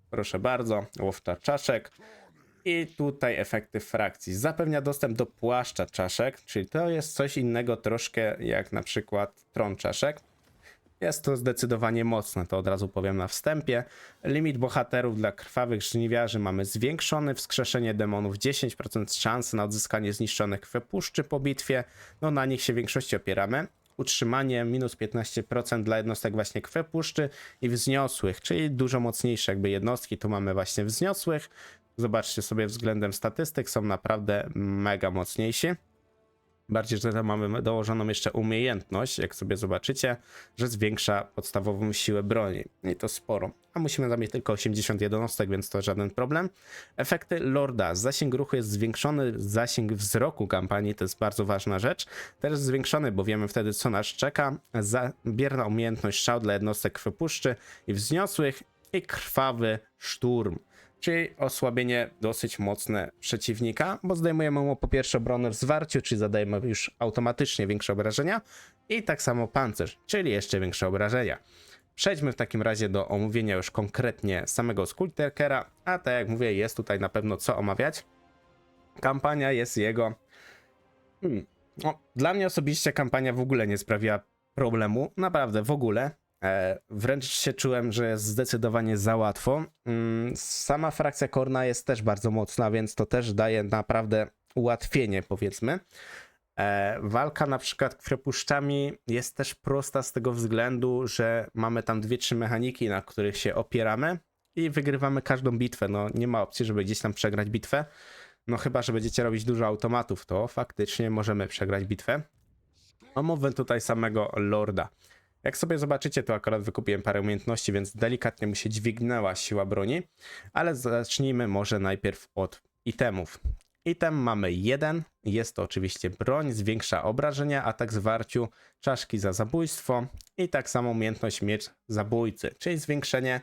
Proszę bardzo, łowca czaszek. I tutaj efekty frakcji. Zapewnia dostęp do płaszcza czaszek, czyli to jest coś innego troszkę jak na przykład tron czaszek. Jest to zdecydowanie mocne, to od razu powiem na wstępie. Limit bohaterów dla krwawych żniwiarzy mamy zwiększony, wskrzeszenie demonów 10% szansy na odzyskanie zniszczonych krwepuszczy po bitwie. No na nich się w większości opieramy. Utrzymanie minus 15% dla jednostek właśnie krwepuszczy i wzniosłych, czyli dużo mocniejsze jakby jednostki, tu mamy właśnie wzniosłych. Zobaczcie sobie względem statystyk, są naprawdę mega mocniejsi. Bardziej, że tam mamy dołożoną jeszcze umiejętność, jak sobie zobaczycie, że zwiększa podstawową siłę broni. I to sporo. A musimy zamieć tylko 80 jednostek, więc to żaden problem. Efekty Lorda. Zasięg ruchu jest zwiększony, zasięg wzroku kampanii, to jest bardzo ważna rzecz. Też zwiększony, bo wiemy wtedy, co nas czeka. Bierna umiejętność strzał dla jednostek krwepuszczy i wzniosłych i krwawy szturm. Czyli osłabienie dosyć mocne przeciwnika, bo zdejmujemy mu po pierwsze obronę w zwarciu, czyli zadajemy już automatycznie większe obrażenia i tak samo pancerz, czyli jeszcze większe obrażenia. Przejdźmy w takim razie do omówienia już konkretnie samego Skulltakera, a tak jak mówię, jest tutaj na pewno co omawiać. Kampania jest jego... No, dla mnie osobiście kampania w ogóle nie sprawiła problemu, naprawdę w ogóle. Wręcz się czułem, że jest zdecydowanie za łatwo. Sama frakcja Khorna jest też bardzo mocna, więc to też daje naprawdę ułatwienie, powiedzmy. Walka na przykład krwepuszczami jest też prosta z tego względu, że mamy tam 2-3 mechaniki, na których się opieramy i wygrywamy każdą bitwę. No nie ma opcji, żeby gdzieś tam przegrać bitwę. No chyba, że będziecie robić dużo automatów, to faktycznie możemy przegrać bitwę. Omówmy tutaj samego Lorda. Jak sobie zobaczycie, to akurat wykupiłem parę umiejętności, więc delikatnie mu się dźwignęła siła broni, ale zacznijmy może najpierw od itemów. Item mamy jeden, jest to oczywiście broń, zwiększa obrażenia, atak zwarciu, czaszki za zabójstwo i tak samo umiejętność miecz zabójcy, czyli zwiększenie,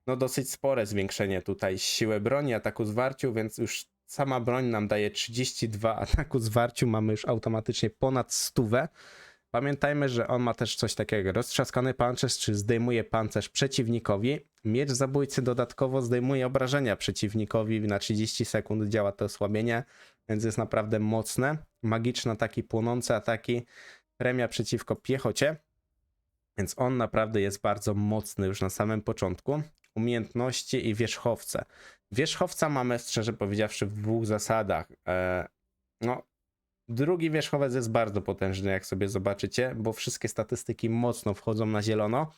no dosyć spore zwiększenie tutaj siły broni, ataku zwarciu, więc już sama broń nam daje 32 ataku zwarciu, mamy już automatycznie ponad 100. Pamiętajmy, że on ma też coś takiego jak roztrzaskany pancerz, czy zdejmuje pancerz przeciwnikowi. Miecz zabójcy dodatkowo zdejmuje obrażenia przeciwnikowi, na 30 sekund działa to osłabienie, więc jest naprawdę mocne. Magiczne ataki, płonące ataki, premia przeciwko piechocie, więc on naprawdę jest bardzo mocny już na samym początku. Umiejętności i wierzchowce. Wierzchowca mamy, szczerze powiedziawszy, w dwóch zasadach. Drugi wierzchowiec jest bardzo potężny, jak sobie zobaczycie, bo wszystkie statystyki mocno wchodzą na zielono.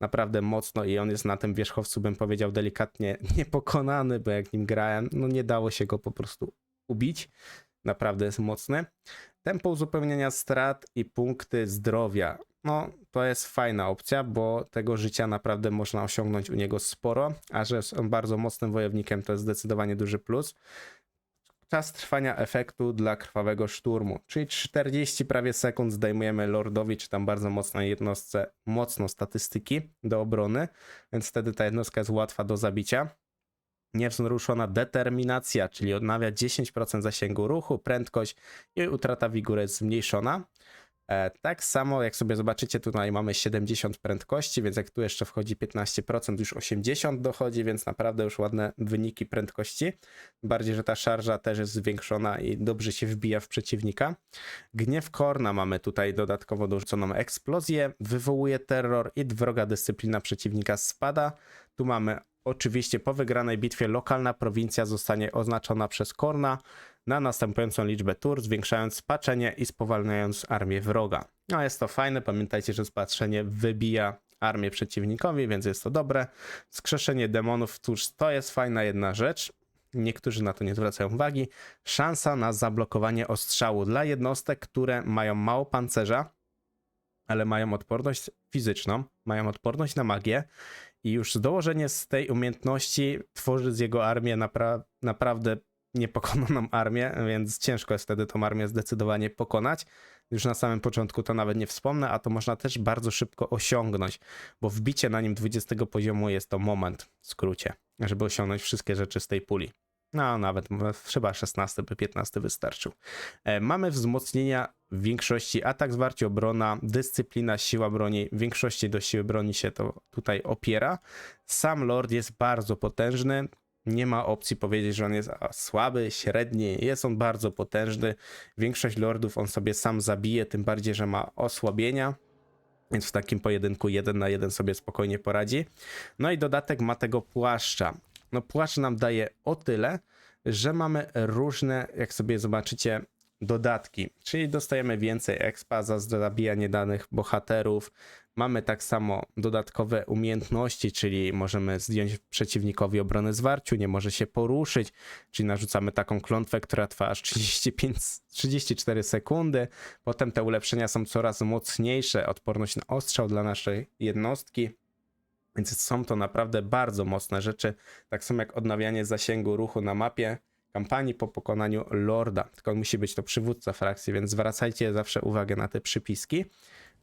Naprawdę mocno i on jest na tym wierzchowcu, bym powiedział delikatnie, niepokonany, bo jak nim grałem, no nie dało się go po prostu ubić. Naprawdę jest mocny. Tempo uzupełnienia strat i punkty zdrowia. no to jest fajna opcja, bo tego życia naprawdę można osiągnąć u niego sporo, a że jest on bardzo mocnym wojownikiem, to jest zdecydowanie duży plus. Czas trwania efektu dla krwawego szturmu, czyli 40 prawie sekund zdejmujemy lordowi, czy tam bardzo mocnej jednostce, mocno statystyki do obrony, więc wtedy ta jednostka jest łatwa do zabicia. Niewzruszona determinacja, czyli odnawia 10% zasięgu ruchu, prędkość i utrata wigoru jest zmniejszona. Tak samo jak sobie zobaczycie, tutaj mamy 70 prędkości, więc jak tu jeszcze wchodzi 15%, już 80 dochodzi, więc naprawdę już ładne wyniki prędkości. Bardziej, że ta szarża też jest zwiększona i dobrze się wbija w przeciwnika. Gniew Korna mamy tutaj dodatkowo dorzuconą eksplozję, wywołuje terror i wroga dyscyplina przeciwnika spada. Tu mamy oczywiście po wygranej bitwie lokalna prowincja zostanie oznaczona przez Korna na następującą liczbę tur, zwiększając spaczenie i spowalniając armię wroga. No jest to fajne, pamiętajcie, że spaczenie wybija armię przeciwnikowi, więc jest to dobre. Wskrzeszenie demonów, cóż, to jest fajna jedna rzecz. Niektórzy na to nie zwracają uwagi. Szansa na zablokowanie ostrzału dla jednostek, które mają mało pancerza, ale mają odporność fizyczną, mają odporność na magię i już dołożenie z tej umiejętności tworzy z jego armię naprawdę niepokonaną armię, więc ciężko jest wtedy tą armię zdecydowanie pokonać. Już na samym początku to nawet nie wspomnę, a to można też bardzo szybko osiągnąć, bo wbicie na nim 20 poziomu jest to moment, w skrócie, żeby osiągnąć wszystkie rzeczy z tej puli. No nawet chyba 16 by 15 wystarczył. Mamy wzmocnienia w większości atak, zwarcie, obrona, dyscyplina, siła broni. W większości do siły broni się to tutaj opiera. Sam Lord jest bardzo potężny. Nie ma opcji powiedzieć, że on jest słaby, średni. Jest on bardzo potężny. Większość lordów on sobie sam zabije, tym bardziej, że ma osłabienia. Więc w takim pojedynku 1 na 1 sobie spokojnie poradzi. No i dodatek ma tego płaszcza. No płaszcz nam daje o tyle, że mamy różne, jak sobie zobaczycie, dodatki. Czyli dostajemy więcej expa za zabijanie danych bohaterów. Mamy tak samo dodatkowe umiejętności, czyli możemy zdjąć przeciwnikowi obronę zwarciu, nie może się poruszyć, czyli narzucamy taką klątwę, która trwa aż 34 sekundy. Potem te ulepszenia są coraz mocniejsze, odporność na ostrzał dla naszej jednostki. Więc są to naprawdę bardzo mocne rzeczy, tak samo jak odnawianie zasięgu ruchu na mapie kampanii po pokonaniu Lorda. Tylko musi być to przywódca frakcji, więc zwracajcie zawsze uwagę na te przypiski.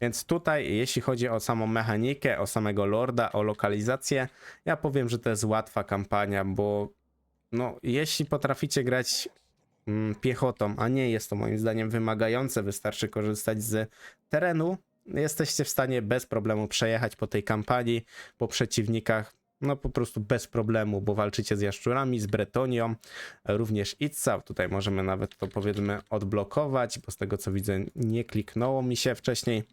Więc tutaj, jeśli chodzi o samą mechanikę, o samego Lorda, o lokalizację, ja powiem, że to jest łatwa kampania, bo no, jeśli potraficie grać piechotą, a nie jest to moim zdaniem wymagające, wystarczy korzystać z terenu, jesteście w stanie bez problemu przejechać po tej kampanii, po przeciwnikach, no po prostu bez problemu, bo walczycie z jaszczurami, z Bretonią, również Itza, tutaj możemy nawet to powiedzmy odblokować, bo z tego co widzę nie kliknęło mi się wcześniej,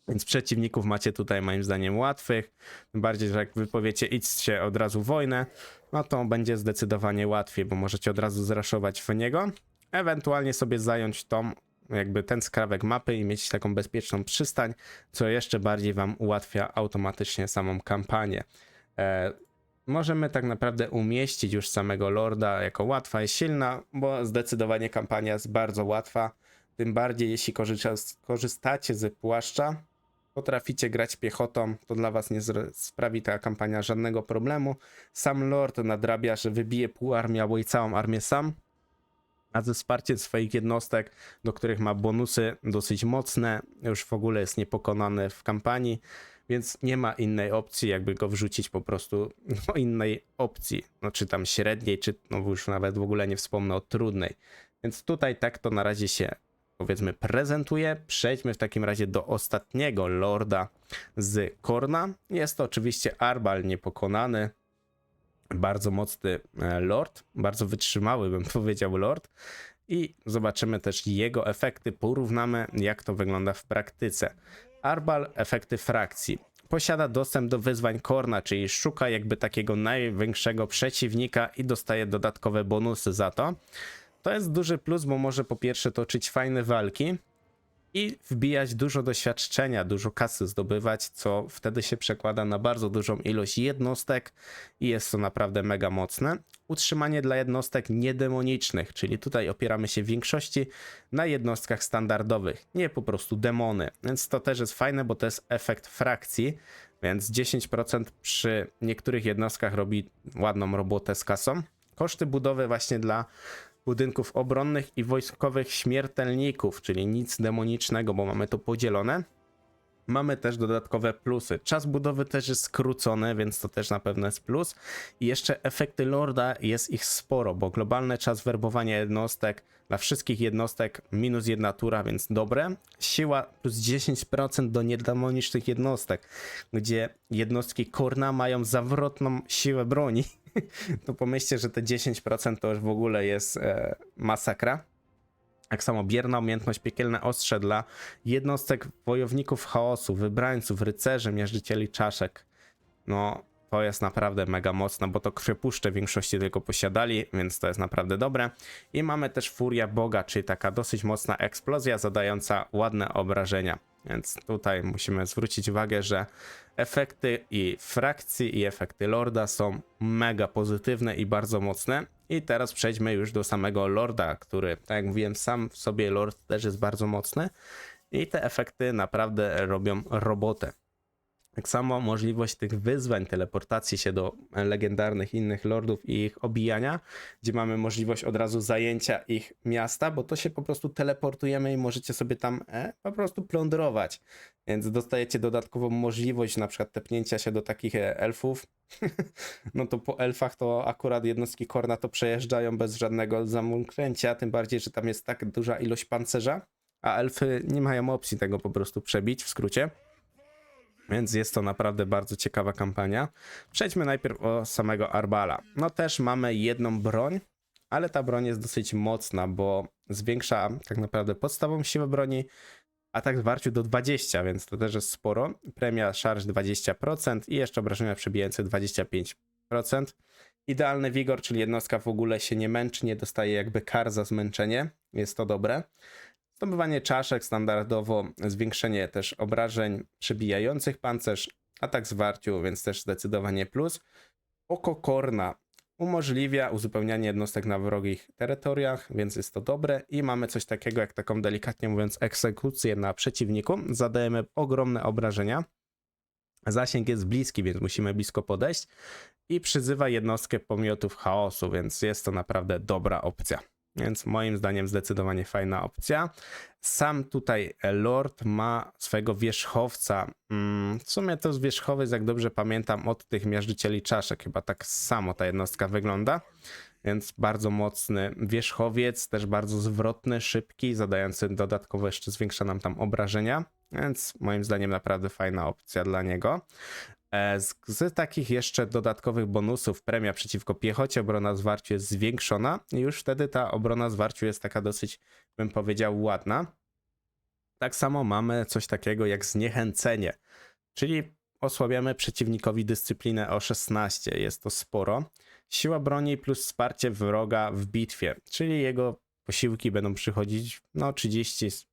więc przeciwników macie tutaj moim zdaniem łatwych, tym bardziej, że jak wy powiecie idźcie od razu wojnę, no to będzie zdecydowanie łatwiej, bo możecie od razu zraszować w niego, ewentualnie sobie zająć tą jakby ten skrawek mapy i mieć taką bezpieczną przystań, co jeszcze bardziej wam ułatwia automatycznie samą kampanię. Możemy tak naprawdę umieścić już samego Lorda jako łatwa i silna, bo zdecydowanie kampania jest bardzo łatwa, tym bardziej jeśli korzystacie z płaszcza, potraficie grać piechotą, to dla was nie sprawi ta kampania żadnego problemu. Sam Lord nadrabia, że wybije pół armii albo i całą armię sam, a ze wsparciem swoich jednostek, do których ma bonusy dosyć mocne, już w ogóle jest niepokonany w kampanii, więc nie ma innej opcji, jakby go wrzucić po prostu, no innej opcji, no czy tam średniej, czy no już nawet w ogóle nie wspomnę o trudnej. Więc tutaj tak to na razie się powiedzmy prezentuje. Przejdźmy w takim razie do ostatniego Lorda z Korna. Jest to oczywiście Arbal niepokonany. Bardzo mocny Lord, bardzo wytrzymały bym powiedział Lord i zobaczymy też jego efekty, porównamy jak to wygląda w praktyce. Arbal, efekty frakcji. Posiada dostęp do wyzwań Korna, czyli szuka jakby takiego największego przeciwnika i dostaje dodatkowe bonusy za to. To jest duży plus, bo może po pierwsze toczyć fajne walki i wbijać dużo doświadczenia, dużo kasy zdobywać, co wtedy się przekłada na bardzo dużą ilość jednostek i jest to naprawdę mega mocne. utrzymanie dla jednostek niedemonicznych, czyli tutaj opieramy się w większości na jednostkach standardowych, nie po prostu demony, więc to też jest fajne, bo to jest efekt frakcji, więc 10% przy niektórych jednostkach robi ładną robotę z kasą. Koszty budowy właśnie dla budynków obronnych i wojskowych śmiertelników, czyli nic demonicznego, bo mamy to podzielone. Mamy też dodatkowe plusy. Czas budowy też jest skrócony, więc to też na pewno jest plus. I jeszcze efekty Lorda, jest ich sporo, bo globalny czas werbowania jednostek dla wszystkich jednostek minus 1 tura, więc dobre. Siła plus 10% do niedemonicznych jednostek, gdzie jednostki Khorna mają zawrotną siłę broni. To pomyślcie, że te 10% to już w ogóle jest masakra. Tak samo bierna umiejętność piekielne ostrze dla jednostek wojowników chaosu, wybrańców, rycerzy, mierzycieli czaszek. No, to jest naprawdę mega mocne, bo to krwiopuszcze w większości tylko posiadali, więc to jest naprawdę dobre. I mamy też Furia Boga, czyli taka dosyć mocna eksplozja zadająca ładne obrażenia. Więc tutaj musimy zwrócić uwagę, że efekty i frakcji i efekty Lorda są mega pozytywne i bardzo mocne. I teraz przejdźmy już do samego Lorda, który, tak jak mówiłem, sam w sobie Lord też jest bardzo mocny. I te efekty naprawdę robią robotę. Tak samo możliwość tych wyzwań, teleportacji się do legendarnych innych lordów i ich obijania, gdzie mamy możliwość od razu zajęcia ich miasta, bo to się po prostu teleportujemy i możecie sobie tam po prostu plądrować. Więc dostajecie dodatkową możliwość na przykład tepnięcia się do takich elfów. No to po elfach to akurat jednostki Khorna to przejeżdżają bez żadnego zamknięcia, tym bardziej, że tam jest tak duża ilość pancerza, a elfy nie mają opcji tego po prostu przebić, w skrócie. Więc jest to naprawdę bardzo ciekawa kampania. Przejdźmy najpierw o samego Arbala. No też mamy jedną broń, ale ta broń jest dosyć mocna, bo zwiększa tak naprawdę podstawową siłę broni, atak zwarciu do 20, więc to też jest sporo. Premia charge 20% i jeszcze obrażenia przebijające 25%. Idealny wigor, czyli jednostka w ogóle się nie męczy, nie dostaje jakby kar za zmęczenie. Jest to dobre. Zdobywanie czaszek standardowo, zwiększenie też obrażeń przebijających pancerz, atak zwarciu, więc też zdecydowanie plus. Oko Khorna umożliwia uzupełnianie jednostek na wrogich terytoriach, więc jest to dobre. I mamy coś takiego jak taką delikatnie mówiąc egzekucję na przeciwniku. Zadajemy ogromne obrażenia. Zasięg jest bliski, więc musimy blisko podejść. I przyzywa jednostkę pomiotów chaosu, więc jest to naprawdę dobra opcja. Więc moim zdaniem zdecydowanie fajna opcja. Sam tutaj Lord ma swojego wierzchowca. W sumie to jest wierzchowiec, jak dobrze pamiętam, od tych miażdżycieli czaszek. Chyba tak samo ta jednostka wygląda. Więc bardzo mocny wierzchowiec, też bardzo zwrotny, szybki, zadający dodatkowo jeszcze zwiększa nam tam obrażenia. Więc moim zdaniem naprawdę fajna opcja dla niego. Z takich jeszcze dodatkowych bonusów premia przeciwko piechocie, obrona zwarciu jest zwiększona i już wtedy ta obrona zwarciu jest taka dosyć, bym powiedział, ładna. Tak samo mamy coś takiego jak zniechęcenie, czyli osłabiamy przeciwnikowi dyscyplinę o 16, jest to sporo. Siła broni plus wsparcie wroga w bitwie, czyli jego posiłki będą przychodzić no 30%,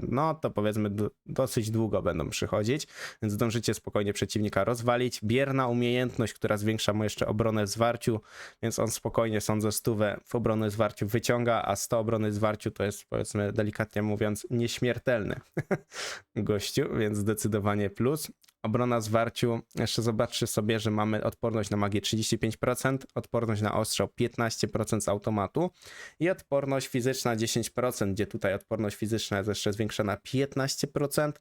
no to powiedzmy dosyć długo będą przychodzić, więc zdążycie spokojnie przeciwnika rozwalić. Bierna umiejętność, która zwiększa mu jeszcze obronę w zwarciu, więc on spokojnie, sądzę, 100 w obronę w zwarciu wyciąga, a 100 obrony w zwarciu to jest, powiedzmy delikatnie mówiąc, nieśmiertelny gościu, więc zdecydowanie plus. Obrona w zwarciu, jeszcze zobaczcie sobie, że mamy odporność na magię 35%, odporność na ostrzał 15% z automatu i odporność fizyczna 10%, gdzie tutaj odporność fizyczna jest jeszcze zwiększona 15%,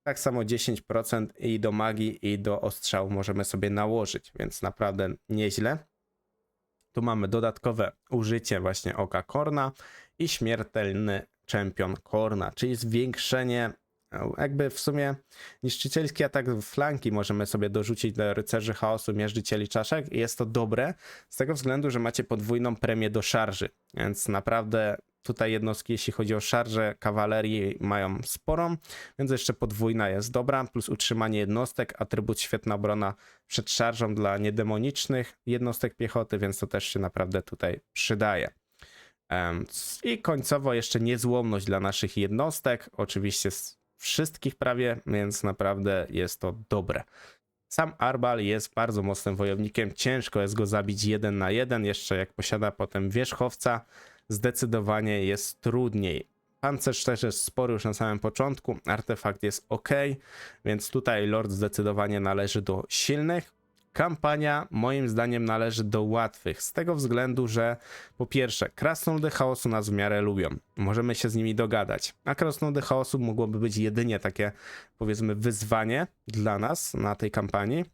tak samo 10% i do magii i do ostrzału możemy sobie nałożyć, więc naprawdę nieźle. Tu mamy dodatkowe użycie właśnie oka Khorna i śmiertelny czempion Khorna, czyli zwiększenie, jakby w sumie niszczycielski atak w flanki możemy sobie dorzucić do rycerzy chaosu, miażdżycieli czaszek i jest to dobre z tego względu, że macie podwójną premię do szarży, więc naprawdę tutaj jednostki, jeśli chodzi o szarżę kawalerii, mają sporą, więc jeszcze podwójna jest dobra, plus utrzymanie jednostek, atrybut świetna obrona przed szarżą dla niedemonicznych jednostek piechoty, więc to też się naprawdę tutaj przydaje. I końcowo jeszcze niezłomność dla naszych jednostek, oczywiście z wszystkich prawie, więc naprawdę jest to dobre. Sam Arbal jest bardzo mocnym wojownikiem, ciężko jest go zabić 1 na 1, jeszcze jak posiada potem wierzchowca, zdecydowanie jest trudniej. Pancerz też jest spory już na samym początku, artefakt jest ok, więc tutaj Lord zdecydowanie należy do silnych. Kampania moim zdaniem należy do łatwych, z tego względu, że po pierwsze krasnoludy chaosu nas w miarę lubią, możemy się z nimi dogadać, a krasnoludy chaosu mogłoby być jedynie takie, powiedzmy, wyzwanie dla nas na tej kampanii.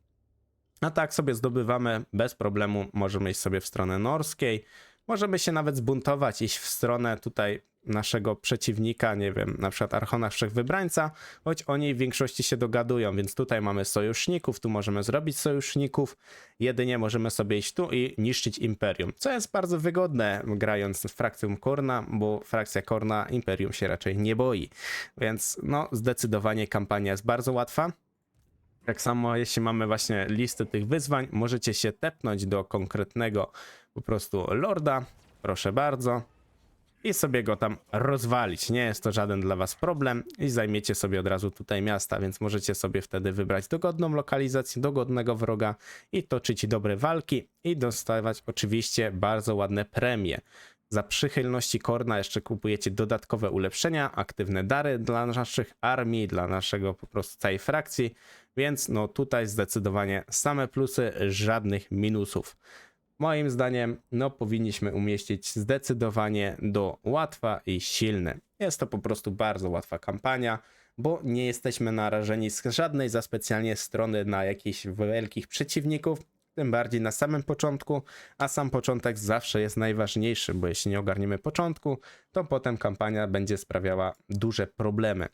A tak sobie zdobywamy bez problemu, możemy iść sobie w stronę norskiej, możemy się nawet zbuntować, iść w stronę tutaj naszego przeciwnika, nie wiem, na przykład Archona Wszechwybrańca, choć oni w większości się dogadują, więc tutaj mamy sojuszników, tu możemy zrobić sojuszników, jedynie możemy sobie iść tu i niszczyć Imperium, co jest bardzo wygodne grając z frakcją Khorna, bo frakcja Khorna Imperium się raczej nie boi, więc no zdecydowanie kampania jest bardzo łatwa. Tak samo jeśli mamy właśnie listę tych wyzwań, możecie się tepnąć do konkretnego po prostu lorda, proszę bardzo, i sobie go tam rozwalić. Nie jest to żaden dla was problem i zajmiecie sobie od razu tutaj miasta, więc możecie sobie wtedy wybrać dogodną lokalizację, dogodnego wroga i toczyć dobre walki i dostawać oczywiście bardzo ładne premie. Za przychylności Khorna jeszcze kupujecie dodatkowe ulepszenia, aktywne dary dla naszych armii, dla naszego po prostu całej frakcji, więc no tutaj zdecydowanie same plusy, żadnych minusów. Moim zdaniem no powinniśmy umieścić zdecydowanie do łatwa i silny. Jest to po prostu bardzo łatwa kampania, bo nie jesteśmy narażeni z żadnej za specjalnie strony na jakichś wielkich przeciwników, tym bardziej na samym początku, a sam początek zawsze jest najważniejszy, bo jeśli nie ogarniemy początku, to potem kampania będzie sprawiała duże problemy.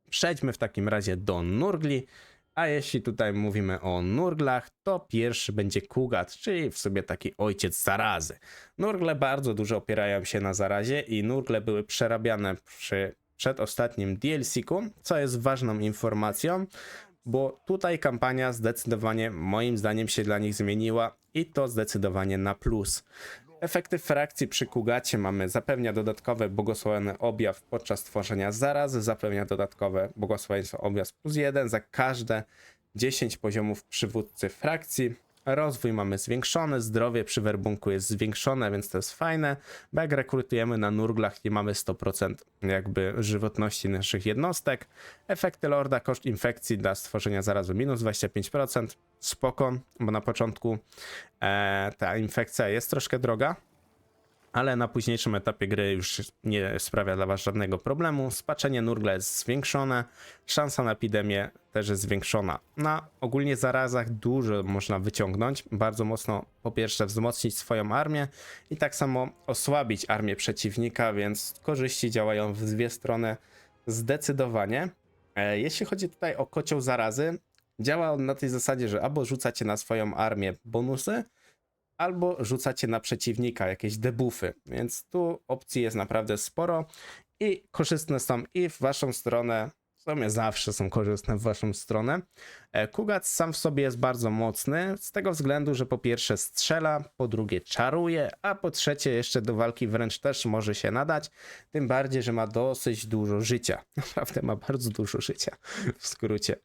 Przejdźmy w takim razie do Nurgli, a jeśli tutaj mówimy o Nurglach, to pierwszy będzie Kugat, czyli w sobie taki ojciec zarazy. Nurgle bardzo dużo opierają się na zarazie i Nurgle były przerabiane przy przedostatnim DLC-ku, co jest ważną informacją, bo tutaj kampania zdecydowanie moim zdaniem się dla nich zmieniła i to zdecydowanie na plus. Efekty frakcji przy Kugacie mamy: zapewnia dodatkowe błogosławiony objaw podczas tworzenia zarazy, zapewnia dodatkowe błogosławieństwo objaw +1 za każde 10 poziomów przywódcy frakcji. Rozwój mamy zwiększony, zdrowie przy werbunku jest zwiększone, więc to jest fajne, bo jak rekrutujemy na Nurglach nie mamy 100% jakby żywotności naszych jednostek. Efekty Lorda, koszt infekcji dla stworzenia zarazu -25%, spoko, bo na początku ta infekcja jest troszkę droga, ale na późniejszym etapie gry już nie sprawia dla was żadnego problemu. Spaczenie Nurgla jest zwiększone, szansa na epidemię też jest zwiększona. Na ogólnie zarazach dużo można wyciągnąć, bardzo mocno po pierwsze wzmocnić swoją armię i tak samo osłabić armię przeciwnika, więc korzyści działają w dwie strony zdecydowanie. Jeśli chodzi tutaj o kocioł zarazy, działa on na tej zasadzie, że albo rzucacie na swoją armię bonusy, albo rzucacie na przeciwnika jakieś debuffy, więc tu opcji jest naprawdę sporo i korzystne są i w waszą stronę, w sumie zawsze są korzystne w waszą stronę. Kugat sam w sobie jest bardzo mocny, z tego względu, że po pierwsze strzela, po drugie czaruje, a po trzecie jeszcze do walki wręcz też może się nadać, tym bardziej, że ma dosyć dużo życia, naprawdę ma bardzo dużo życia, w skrócie.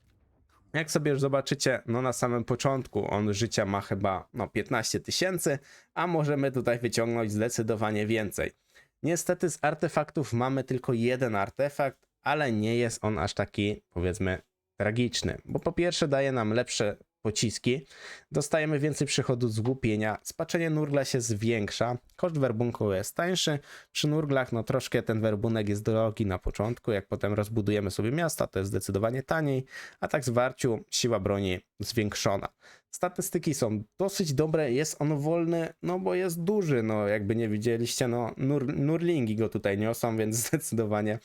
Jak sobie już zobaczycie, no na samym początku on życia ma chyba 15 000, a możemy tutaj wyciągnąć zdecydowanie więcej. Niestety z artefaktów mamy tylko jeden artefakt, ale nie jest on aż taki, powiedzmy, tragiczny, bo po pierwsze daje nam lepsze pociski, dostajemy więcej przychodu z łupienia, spaczenie Nurgla się zwiększa, koszt werbunku jest tańszy, przy Nurglach no troszkę ten werbunek jest drogi na początku, jak potem rozbudujemy sobie miasta, to jest zdecydowanie taniej, a tak zwarciu siła broni zwiększona. Statystyki są dosyć dobre, jest on wolny, no bo jest duży, no jakby nie widzieliście, no Nurlingi go tutaj niosą, więc zdecydowanie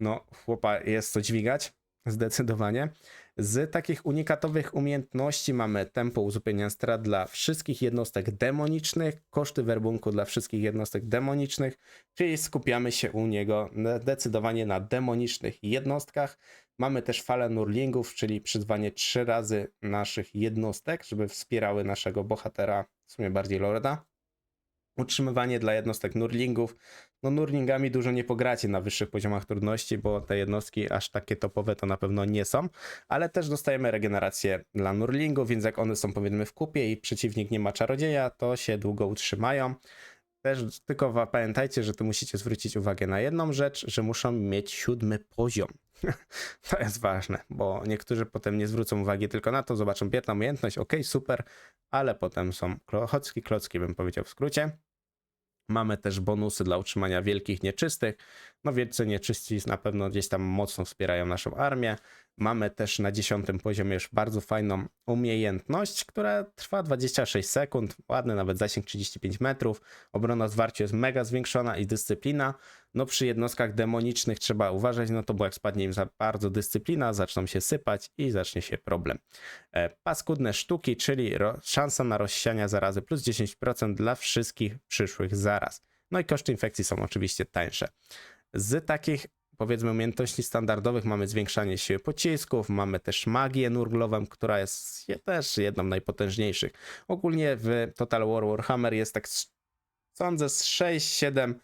no chłopa jest co dźwigać, zdecydowanie. Z takich unikatowych umiejętności mamy tempo uzupełnienia strat dla wszystkich jednostek demonicznych, koszty werbunku dla wszystkich jednostek demonicznych, czyli skupiamy się u niego zdecydowanie na demonicznych jednostkach. Mamy też falę nurlingów, czyli przyzwanie 3 razy naszych jednostek, żeby wspierały naszego bohatera, w sumie bardziej lorda. Utrzymywanie dla jednostek nurlingów. No nurlingami dużo nie pogracie na wyższych poziomach trudności, bo te jednostki aż takie topowe to na pewno nie są, ale też dostajemy regenerację dla nurlingów, więc jak one są powiedzmy w kupie i przeciwnik nie ma czarodzieja, to się długo utrzymają. Też tylko pamiętajcie, że tu musicie zwrócić uwagę na jedną rzecz, że muszą mieć 7 poziom. To jest ważne, bo niektórzy potem nie zwrócą uwagi tylko na to, zobaczą bierna umiejętność, ok, super, ale potem są klocki, bym powiedział w skrócie. Mamy też bonusy dla utrzymania wielkich nieczystych. No wielcy nieczyści na pewno gdzieś tam mocno wspierają naszą armię. Mamy też na 10. poziomie już bardzo fajną umiejętność, która trwa 26 sekund, ładny nawet zasięg 35 metrów. Obrona zwarciu jest mega zwiększona i dyscyplina. No przy jednostkach demonicznych trzeba uważać, no to bo jak spadnie im za bardzo dyscyplina, zaczną się sypać i zacznie się problem. Paskudne sztuki, czyli szansa na rozsiania zarazy plus 10% dla wszystkich przyszłych zaraz. No i koszty infekcji są oczywiście tańsze. Z takich powiedzmy umiejętności standardowych mamy zwiększanie siły pocisków, mamy też magię nurglową, która jest też jedną z najpotężniejszych. Ogólnie w Total War Warhammer jest tak sądzę z 6-7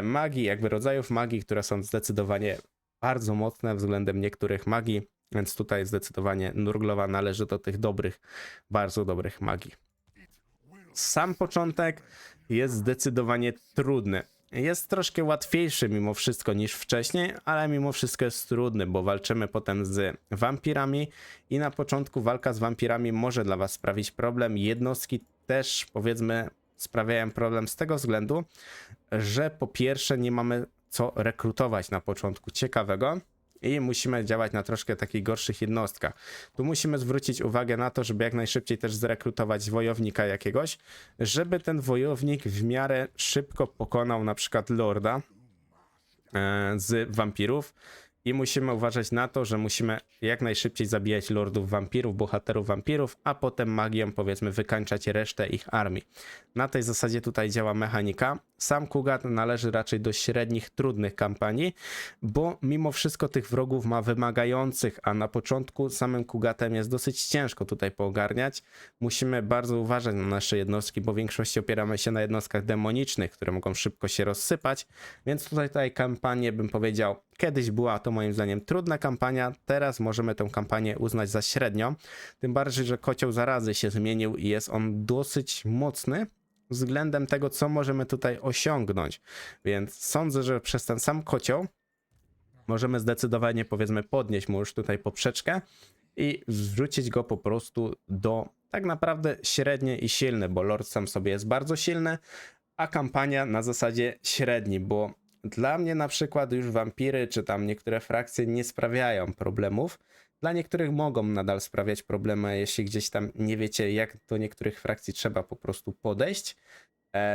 magii, jakby rodzajów magii, które są zdecydowanie bardzo mocne względem niektórych magii, więc tutaj zdecydowanie nurglowa należy do tych dobrych, bardzo dobrych magii. Sam początek jest zdecydowanie trudny. Jest troszkę łatwiejszy mimo wszystko niż wcześniej, ale mimo wszystko jest trudny, bo walczymy potem z wampirami i na początku walka z wampirami może dla was sprawić problem. Jednostki też powiedzmy sprawiają problem z tego względu, że po pierwsze nie mamy co rekrutować na początku ciekawego i musimy działać na troszkę takich gorszych jednostkach. Tu musimy zwrócić uwagę na to, żeby jak najszybciej też zrekrutować wojownika jakiegoś, żeby ten wojownik w miarę szybko pokonał na przykład lorda z wampirów. I musimy uważać na to, że musimy jak najszybciej zabijać lordów wampirów, bohaterów wampirów, a potem magią powiedzmy wykańczać resztę ich armii. Na tej zasadzie tutaj działa mechanika. Sam Kugat należy raczej do średnich, trudnych kampanii, bo mimo wszystko tych wrogów ma wymagających, a na początku samym Kugatem jest dosyć ciężko tutaj poogarniać. Musimy bardzo uważać na nasze jednostki, bo w większości opieramy się na jednostkach demonicznych, które mogą szybko się rozsypać, więc tutaj kampanię bym powiedział, kiedyś była to moim zdaniem trudna kampania, teraz możemy tę kampanię uznać za średnią, tym bardziej, że kocioł zarazy się zmienił i jest on dosyć mocny względem tego, co możemy tutaj osiągnąć, więc sądzę, że przez ten sam kocioł możemy zdecydowanie powiedzmy podnieść mu już tutaj poprzeczkę i wrzucić go po prostu do tak naprawdę średnie i silny, bo Lord sam sobie jest bardzo silny, a kampania na zasadzie średni, bo dla mnie na przykład już wampiry czy tam niektóre frakcje nie sprawiają problemów. Dla niektórych mogą nadal sprawiać problemy, jeśli gdzieś tam nie wiecie, jak do niektórych frakcji trzeba po prostu podejść.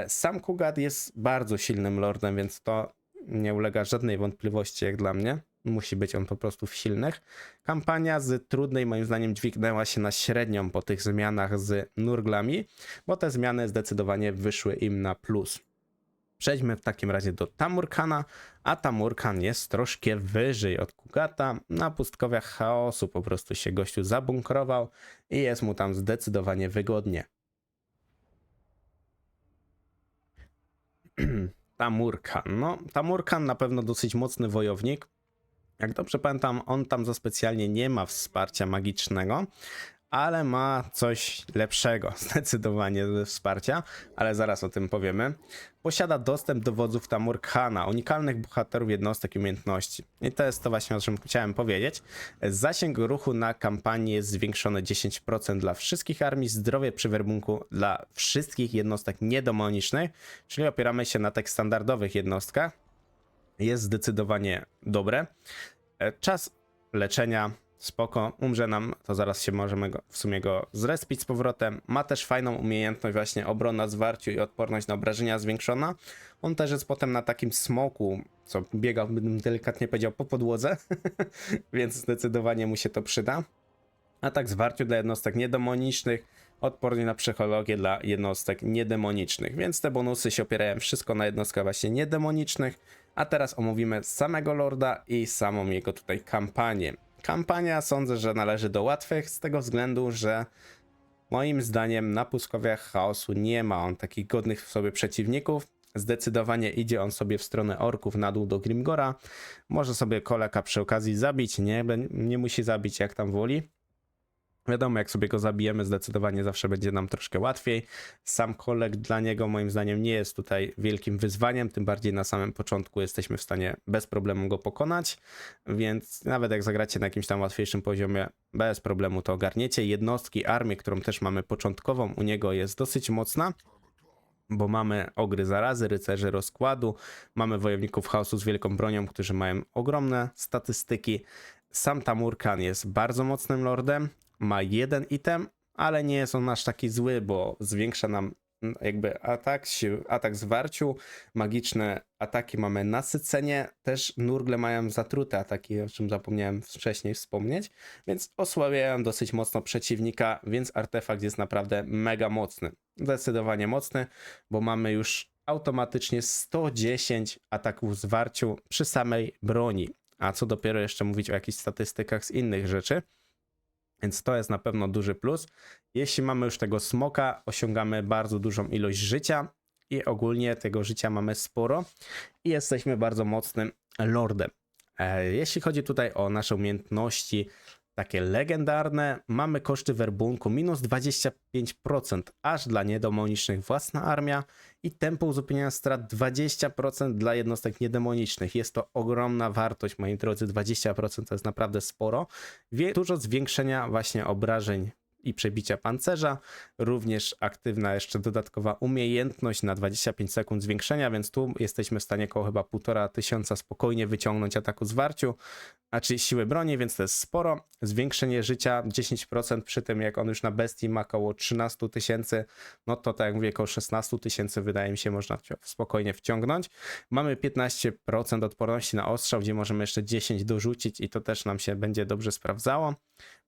Sam Kugat jest bardzo silnym lordem, więc to nie ulega żadnej wątpliwości jak dla mnie. Musi być on po prostu w silnych. Kampania z trudnej moim zdaniem dźwignęła się na średnią po tych zmianach z nurglami, bo te zmiany zdecydowanie wyszły im na plus. Przejdźmy w takim razie do Tamurkana, a Tamurkan jest troszkę wyżej od Kugata. Na pustkowiach chaosu po prostu się gościu zabunkrował i jest mu tam zdecydowanie wygodnie. Tamurkan. No, Tamurkan na pewno dosyć mocny wojownik. Jak dobrze pamiętam, on tam za specjalnie nie ma wsparcia magicznego, ale ma coś lepszego, zdecydowanie ze wsparcia, ale zaraz o tym powiemy. Posiada dostęp do wodzów Tamurkana, unikalnych bohaterów jednostek i umiejętności. I to jest to właśnie, o czym chciałem powiedzieć. Zasięg ruchu na kampanii jest zwiększony 10% dla wszystkich armii, zdrowie przy werbunku dla wszystkich jednostek niedemonicznych, czyli opieramy się na tych standardowych jednostkach. Jest zdecydowanie dobre. Czas leczenia spoko, umrze nam, to zaraz się możemy w sumie go zrespić z powrotem. Ma też fajną umiejętność właśnie obrona zwarciu i odporność na obrażenia zwiększona. On też jest potem na takim smoku, co biega, bym delikatnie powiedział, po podłodze, więc zdecydowanie mu się to przyda. Atak zwarciu dla jednostek niedemonicznych, odporność na psychologię dla jednostek niedemonicznych, więc te bonusy się opierają wszystko na jednostkach właśnie niedemonicznych. A teraz omówimy samego Lorda i samą jego tutaj kampanię. Kampania sądzę, że należy do łatwych z tego względu, że Moim zdaniem na pustkowiach chaosu nie ma on takich godnych w sobie przeciwników. Zdecydowanie idzie on sobie w stronę orków na dół do Grimgora. Może sobie Koleka przy okazji zabić, nie musi zabić jak tam woli. Wiadomo, jak sobie go zabijemy, zdecydowanie zawsze będzie nam troszkę łatwiej. Sam Kolek dla niego moim zdaniem nie jest tutaj wielkim wyzwaniem, tym bardziej na samym początku jesteśmy w stanie bez problemu go pokonać, więc nawet jak zagracie na jakimś tam łatwiejszym poziomie, bez problemu to ogarniecie. Jednostki, armię, którą też mamy początkową, u niego jest dosyć mocna, bo mamy ogry zarazy, rycerzy rozkładu, mamy wojowników chaosu z wielką bronią, którzy mają ogromne statystyki. Sam Tamurkan jest bardzo mocnym lordem, ma jeden item, ale nie jest on aż taki zły, bo zwiększa nam jakby atak zwarciu, magiczne ataki mamy nasycenie, też nurgle mają zatrute ataki, o czym zapomniałem wcześniej wspomnieć, więc osłabiają dosyć mocno przeciwnika, więc artefakt jest naprawdę mega mocny, zdecydowanie mocny, bo mamy już automatycznie 110 ataków zwarciu przy samej broni, a co dopiero jeszcze mówić o jakichś statystykach z innych rzeczy. Więc to jest na pewno duży plus. Jeśli mamy już tego smoka, osiągamy bardzo dużą ilość życia i ogólnie tego życia mamy sporo i jesteśmy bardzo mocnym lordem. Jeśli chodzi tutaj o nasze umiejętności takie legendarne, mamy koszty werbunku minus 25%, aż dla niedemonicznych własna armia i tempo uzupełnienia strat 20% dla jednostek niedemonicznych. Jest to ogromna wartość, moi drodzy, 20% to jest naprawdę sporo. Dużo zwiększenia właśnie obrażeń i przebicia pancerza, również aktywna jeszcze dodatkowa umiejętność na 25 sekund zwiększenia, więc tu jesteśmy w stanie koło chyba 1500 spokojnie wyciągnąć ataku zwarciu, a czyli siły broni, więc to jest sporo. Zwiększenie życia 10% przy tym, jak on już na bestii ma około 13 000, no to tak jak mówię, około 16 000 wydaje mi się można spokojnie wciągnąć. Mamy 15% odporności na ostrzał, gdzie możemy jeszcze 10 dorzucić i to też nam się będzie dobrze sprawdzało.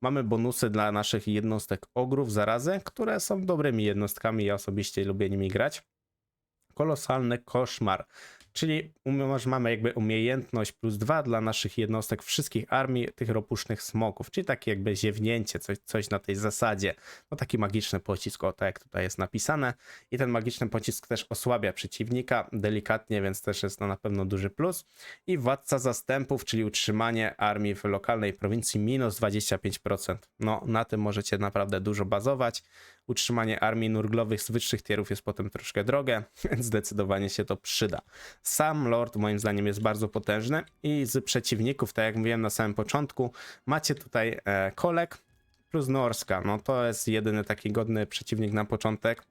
Mamy bonusy dla naszych jednostek ogrów zarazy, które są dobrymi jednostkami, ja osobiście lubię nimi grać. Kolosalny koszmar, czyli mamy jakby umiejętność +2 dla naszych jednostek wszystkich armii tych ropusznych smoków, czyli takie jakby ziewnięcie, coś na tej zasadzie. No taki magiczny pocisk, o tak jak tutaj jest napisane. I ten magiczny pocisk też osłabia przeciwnika delikatnie, więc też jest to na pewno duży plus. I władca zastępów, czyli utrzymanie armii w lokalnej prowincji minus 25%. No na tym możecie naprawdę dużo bazować. Utrzymanie armii nurglowych z wyższych tierów jest potem troszkę drogie, więc zdecydowanie się to przyda. Sam lord moim zdaniem jest bardzo potężny i z przeciwników, tak jak mówiłem na samym początku, macie tutaj Kolek plus Norska. No to jest jedyny taki godny przeciwnik na początek.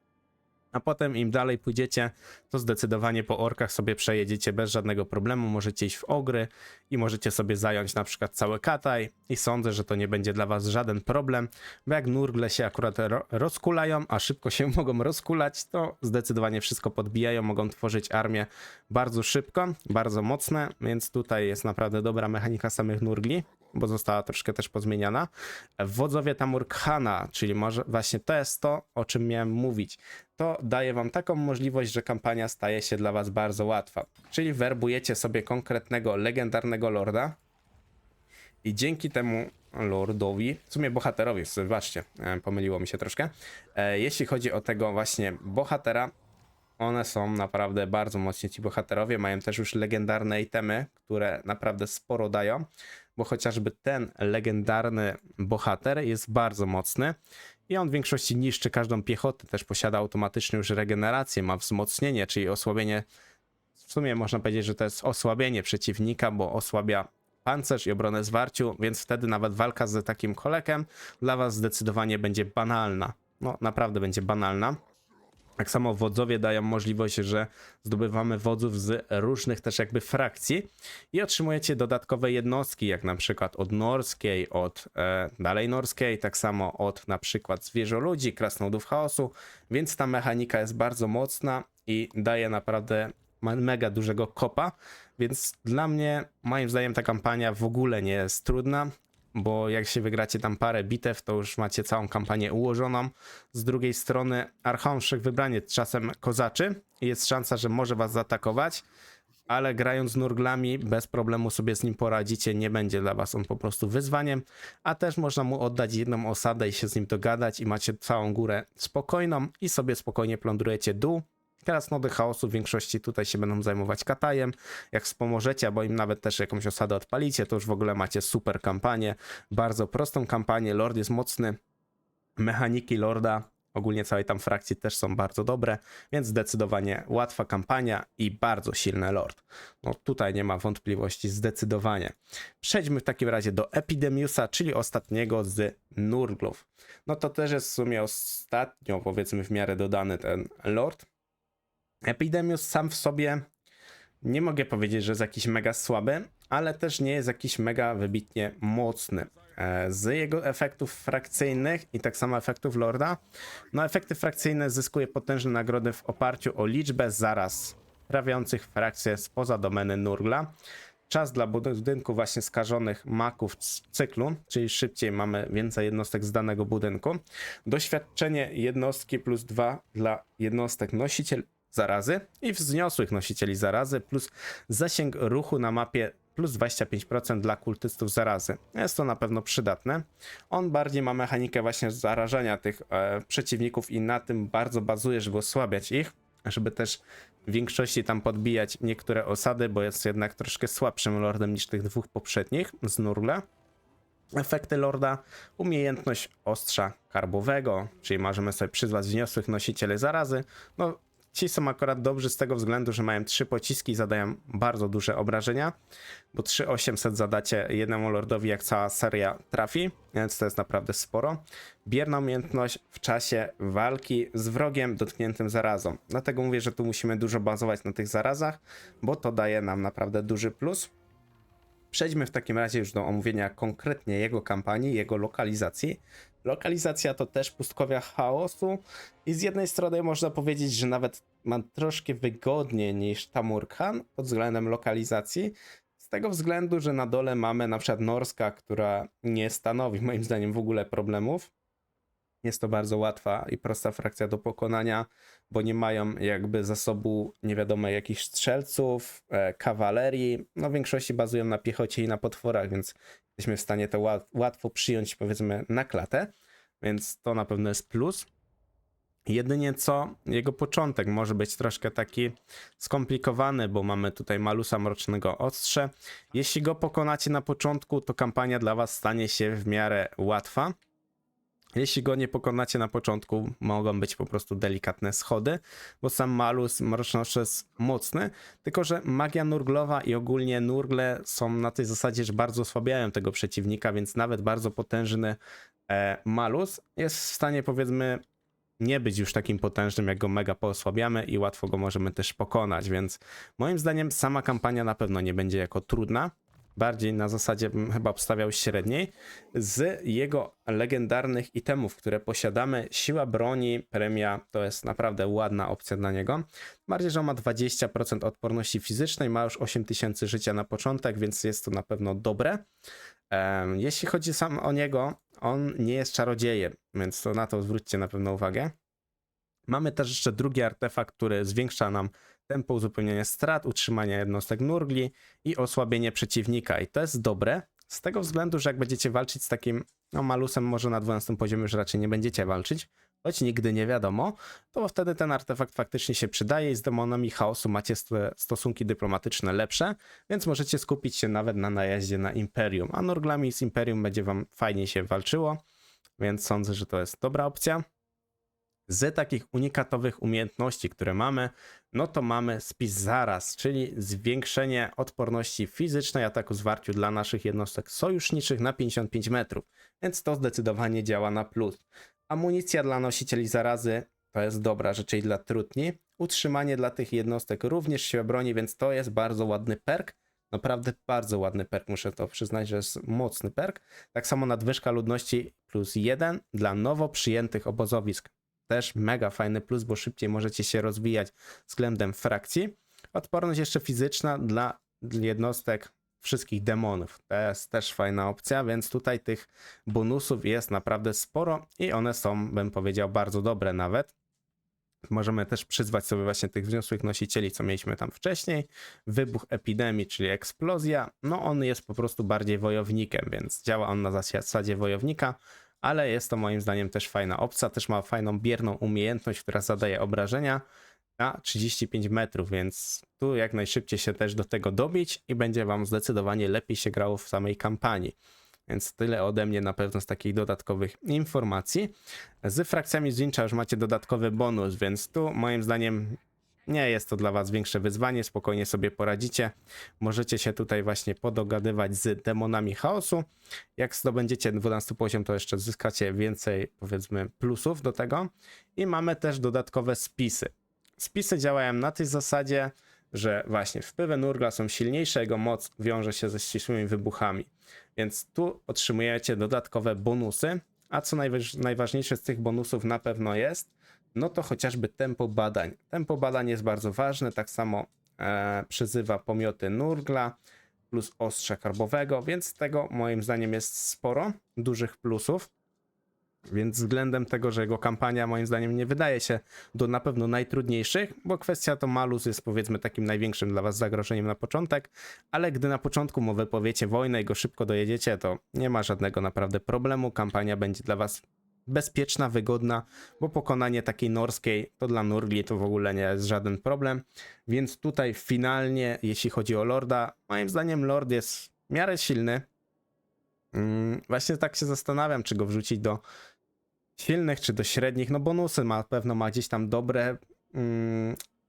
A potem im dalej pójdziecie, to zdecydowanie po orkach sobie przejedziecie bez żadnego problemu. Możecie iść w ogry i możecie sobie zająć na przykład cały Kataj i sądzę, że to nie będzie dla was żaden problem, bo jak nurgle się akurat rozkulają, a szybko się mogą rozkulać, to zdecydowanie wszystko podbijają, mogą tworzyć armię bardzo szybko, bardzo mocne, więc tutaj jest naprawdę dobra mechanika samych nurgli, bo została troszkę też pozmieniana. Wodzowie Tamurkhana, czyli może właśnie to jest to, o czym miałem mówić. To daje wam taką możliwość, że kampania staje się dla was bardzo łatwa. Czyli werbujecie sobie konkretnego, legendarnego lorda i dzięki temu lordowi, w sumie bohaterowi, zobaczcie, pomyliło mi się troszkę. Jeśli chodzi o tego właśnie bohatera, one są naprawdę bardzo mocni ci bohaterowie, mają też już legendarne itemy, które naprawdę sporo dają, bo chociażby ten legendarny bohater jest bardzo mocny i on w większości niszczy każdą piechotę, też posiada automatycznie już regenerację, ma wzmocnienie, czyli osłabienie, w sumie można powiedzieć, że to jest osłabienie przeciwnika, bo osłabia pancerz i obronę zwarciu, więc wtedy nawet walka z takim kolekiem dla was zdecydowanie będzie banalna, no naprawdę będzie banalna. Tak samo wodzowie dają możliwość, że zdobywamy wodzów z różnych też jakby frakcji i otrzymujecie dodatkowe jednostki, jak na przykład od norskiej, od dalej norskiej, tak samo od na przykład zwierzoludzi, krasnoludów chaosu, więc ta mechanika jest bardzo mocna i daje naprawdę mega dużego kopa, więc dla mnie, moim zdaniem ta kampania w ogóle nie jest trudna, bo jak się wygracie tam parę bitew, to już macie całą kampanię ułożoną. Z drugiej strony Archonszych wybranie czasem kozaczy i jest szansa, że może was zaatakować. ale grając z nurglami bez problemu sobie z nim poradzicie, nie będzie dla was on po prostu wyzwaniem, a też można mu oddać jedną osadę i się z nim dogadać i macie całą górę spokojną i sobie spokojnie plądrujecie dół. Teraz nody chaosu w większości tutaj się będą zajmować Katajem. Jak wspomożecie, bo im nawet też jakąś osadę odpalicie, to już w ogóle macie super kampanię, bardzo prostą kampanię, Lord jest mocny, mechaniki Lorda, ogólnie całej tam frakcji też są bardzo dobre, więc zdecydowanie łatwa kampania i bardzo silny Lord. No tutaj nie ma wątpliwości, zdecydowanie. Przejdźmy w takim razie do Epidemiusa, czyli ostatniego z Nurglów. No to też jest w sumie ostatnio, powiedzmy, w miarę dodany ten Lord. Epidemius sam w sobie nie mogę powiedzieć, że jest jakiś mega słaby, ale też nie jest jakiś mega wybitnie mocny. Z jego efektów frakcyjnych i tak samo efektów Lorda, no efekty frakcyjne zyskuje potężne nagrody w oparciu o liczbę zaraz prawiących frakcje spoza domeny Nurgla. Czas dla budynku właśnie skażonych maków cyklu, czyli szybciej mamy więcej jednostek z danego budynku. Doświadczenie jednostki plus 2 dla jednostek nosiciel zarazy i wzniosłych nosicieli zarazy plus zasięg ruchu na mapie plus 25% dla kultystów zarazy. Jest to na pewno przydatne. On bardziej ma mechanikę właśnie zarażania tych przeciwników i na tym bardzo bazuje, żeby osłabiać ich, żeby też w większości tam podbijać niektóre osady, bo jest jednak troszkę słabszym lordem niż tych dwóch poprzednich z Nurgla. Efekty Lorda, umiejętność ostrza karbowego, czyli możemy sobie przyzwać wzniosłych nosicieli zarazy. No, ci są akurat dobrzy z tego względu, że mają 3 pociski i zadają bardzo duże obrażenia, bo 3800 zadacie jednemu lordowi, jak cała seria trafi, więc to jest naprawdę sporo. Bierna umiejętność w czasie walki z wrogiem dotkniętym zarazą. Dlatego mówię, że tu musimy dużo bazować na tych zarazach, bo to daje nam naprawdę duży plus. Przejdźmy w takim razie już do omówienia konkretnie jego kampanii, jego lokalizacji. Lokalizacja to też pustkowia chaosu i z jednej strony można powiedzieć, że nawet ma troszkę wygodniej niż Tamurkhan pod względem lokalizacji, z tego względu, że na dole mamy na przykład Norska, która nie stanowi moim zdaniem w ogóle problemów. Jest to bardzo łatwa i prosta frakcja do pokonania, bo nie mają jakby zasobu nie wiadomo jakichś strzelców, kawalerii. No w większości bazują na piechocie i na potworach, więc jesteśmy w stanie to łatwo przyjąć powiedzmy na klatę, więc to na pewno jest plus. Jedynie co, jego początek może być troszkę taki skomplikowany, bo mamy tutaj Malusa Mrocznego Ostrze. Jeśli go pokonacie na początku, to kampania dla was stanie się w miarę łatwa. Jeśli go nie pokonacie na początku, mogą być po prostu delikatne schody, bo sam Malus Mroczny Ostrze jest mocny, tylko że magia nurglowa i ogólnie nurgle są na tej zasadzie, że bardzo osłabiają tego przeciwnika, więc nawet bardzo potężny Malus jest w stanie powiedzmy nie być już takim potężnym, jak go mega poosłabiamy i łatwo go możemy też pokonać, więc moim zdaniem sama kampania na pewno nie będzie jako trudna. Bardziej na zasadzie bym chyba obstawiał średniej. Z jego legendarnych itemów, które posiadamy, siła broni, premia to jest naprawdę ładna opcja dla niego. Bardziej, że on ma 20% odporności fizycznej, ma już 8000 życia na początek, więc jest to na pewno dobre. Jeśli chodzi sam o niego, on nie jest czarodziejem, więc to na to zwróćcie na pewno uwagę. Mamy też jeszcze drugi artefakt, który zwiększa nam tempo uzupełniania strat, utrzymania jednostek nurgli i osłabienie przeciwnika. I to jest dobre z tego względu, że jak będziecie walczyć z takim Malusem, może na 12 poziomie już raczej nie będziecie walczyć, choć nigdy nie wiadomo, to wtedy ten artefakt faktycznie się przydaje i z demonami chaosu macie stosunki dyplomatyczne lepsze, więc możecie skupić się nawet na najeździe na Imperium, a nurglami z Imperium będzie wam fajnie się walczyło, więc sądzę, że to jest dobra opcja. Z takich unikatowych umiejętności, które mamy, no to mamy spis zaraz, czyli zwiększenie odporności fizycznej ataku zwarciu dla naszych jednostek sojuszniczych na 55 metrów, więc to zdecydowanie działa na plus. Amunicja dla nosicieli zarazy to jest dobra rzecz i dla trutni. Utrzymanie dla tych jednostek również siła broni, więc to jest bardzo ładny perk. Naprawdę bardzo ładny perk, muszę to przyznać, że jest mocny perk. Tak samo nadwyżka ludności +1 dla nowo przyjętych obozowisk. Też mega fajny plus, bo szybciej możecie się rozwijać względem frakcji. Odporność jeszcze fizyczna dla jednostek wszystkich demonów. To jest też fajna opcja, więc tutaj tych bonusów jest naprawdę sporo i one są, bym powiedział, bardzo dobre nawet. możemy też przyzwać sobie właśnie tych wzniosłych nosicieli, co mieliśmy tam wcześniej. Wybuch epidemii, czyli eksplozja, no on jest po prostu bardziej wojownikiem, więc działa on na zasadzie wojownika, ale jest to moim zdaniem też fajna opcja, też ma fajną bierną umiejętność, która zadaje obrażenia na 35 metrów, więc tu jak najszybciej się też do tego dobić i będzie wam zdecydowanie lepiej się grało w samej kampanii. Więc tyle ode mnie na pewno z takich dodatkowych informacji. Z frakcjami z Lyncha już macie dodatkowy bonus, więc tu moim zdaniem nie jest to dla was większe wyzwanie, spokojnie sobie poradzicie. Możecie się tutaj właśnie podogadywać z demonami chaosu. Jak zdobędziecie 12 poziom, to jeszcze zyskacie więcej, powiedzmy, plusów do tego. I mamy też dodatkowe spisy. Spisy działają na tej zasadzie, że właśnie wpływy Nurgla są silniejsze, jego moc wiąże się ze ścisłymi wybuchami. Więc tu otrzymujecie dodatkowe bonusy, a co najważniejsze z tych bonusów na pewno jest, no to chociażby tempo badań. Tempo badań jest bardzo ważne, tak samo przyzywa pomioty Nurgla plus ostrza karbowego, więc tego moim zdaniem jest sporo dużych plusów. Więc względem tego, że jego kampania moim zdaniem nie wydaje się do na pewno najtrudniejszych, bo kwestia to malus jest powiedzmy takim największym dla was zagrożeniem na początek, ale gdy na początku mu wypowiecie wojnę i go szybko dojedziecie, to nie ma żadnego naprawdę problemu, kampania będzie dla was bezpieczna, wygodna, bo pokonanie takiej norskiej to dla Nurgli to w ogóle nie jest żaden problem, więc tutaj finalnie jeśli chodzi o Lorda, moim zdaniem Lord jest w miarę silny. Właśnie tak się zastanawiam, czy go wrzucić do silnych czy do średnich, no bonusy pewno ma gdzieś tam dobre,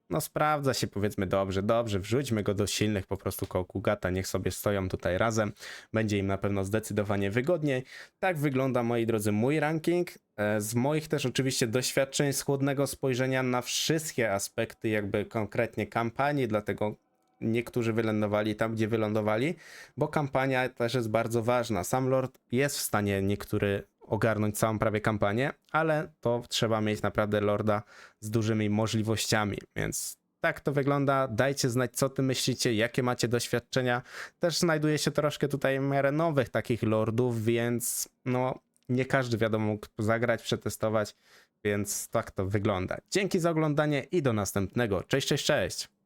no sprawdza się powiedzmy dobrze, wrzućmy go do silnych po prostu koło Kugata, niech sobie stoją tutaj razem, będzie im na pewno zdecydowanie wygodniej. Tak wygląda, moi drodzy, mój ranking, z moich też oczywiście doświadczeń, z chłodnego spojrzenia na wszystkie aspekty jakby konkretnie kampanii, dlatego niektórzy wylądowali tam, gdzie wylądowali, bo kampania też jest bardzo ważna. Sam Lord jest w stanie niektóry ogarnąć całą prawie kampanię, ale to trzeba mieć naprawdę Lorda z dużymi możliwościami, więc tak to wygląda. Dajcie znać, co ty myślicie, jakie macie doświadczenia. Też znajduje się troszkę tutaj w miarę nowych takich Lordów, więc no nie każdy wiadomo mógł zagrać, przetestować, więc tak to wygląda. Dzięki za oglądanie i do następnego. Cześć, cześć, cześć!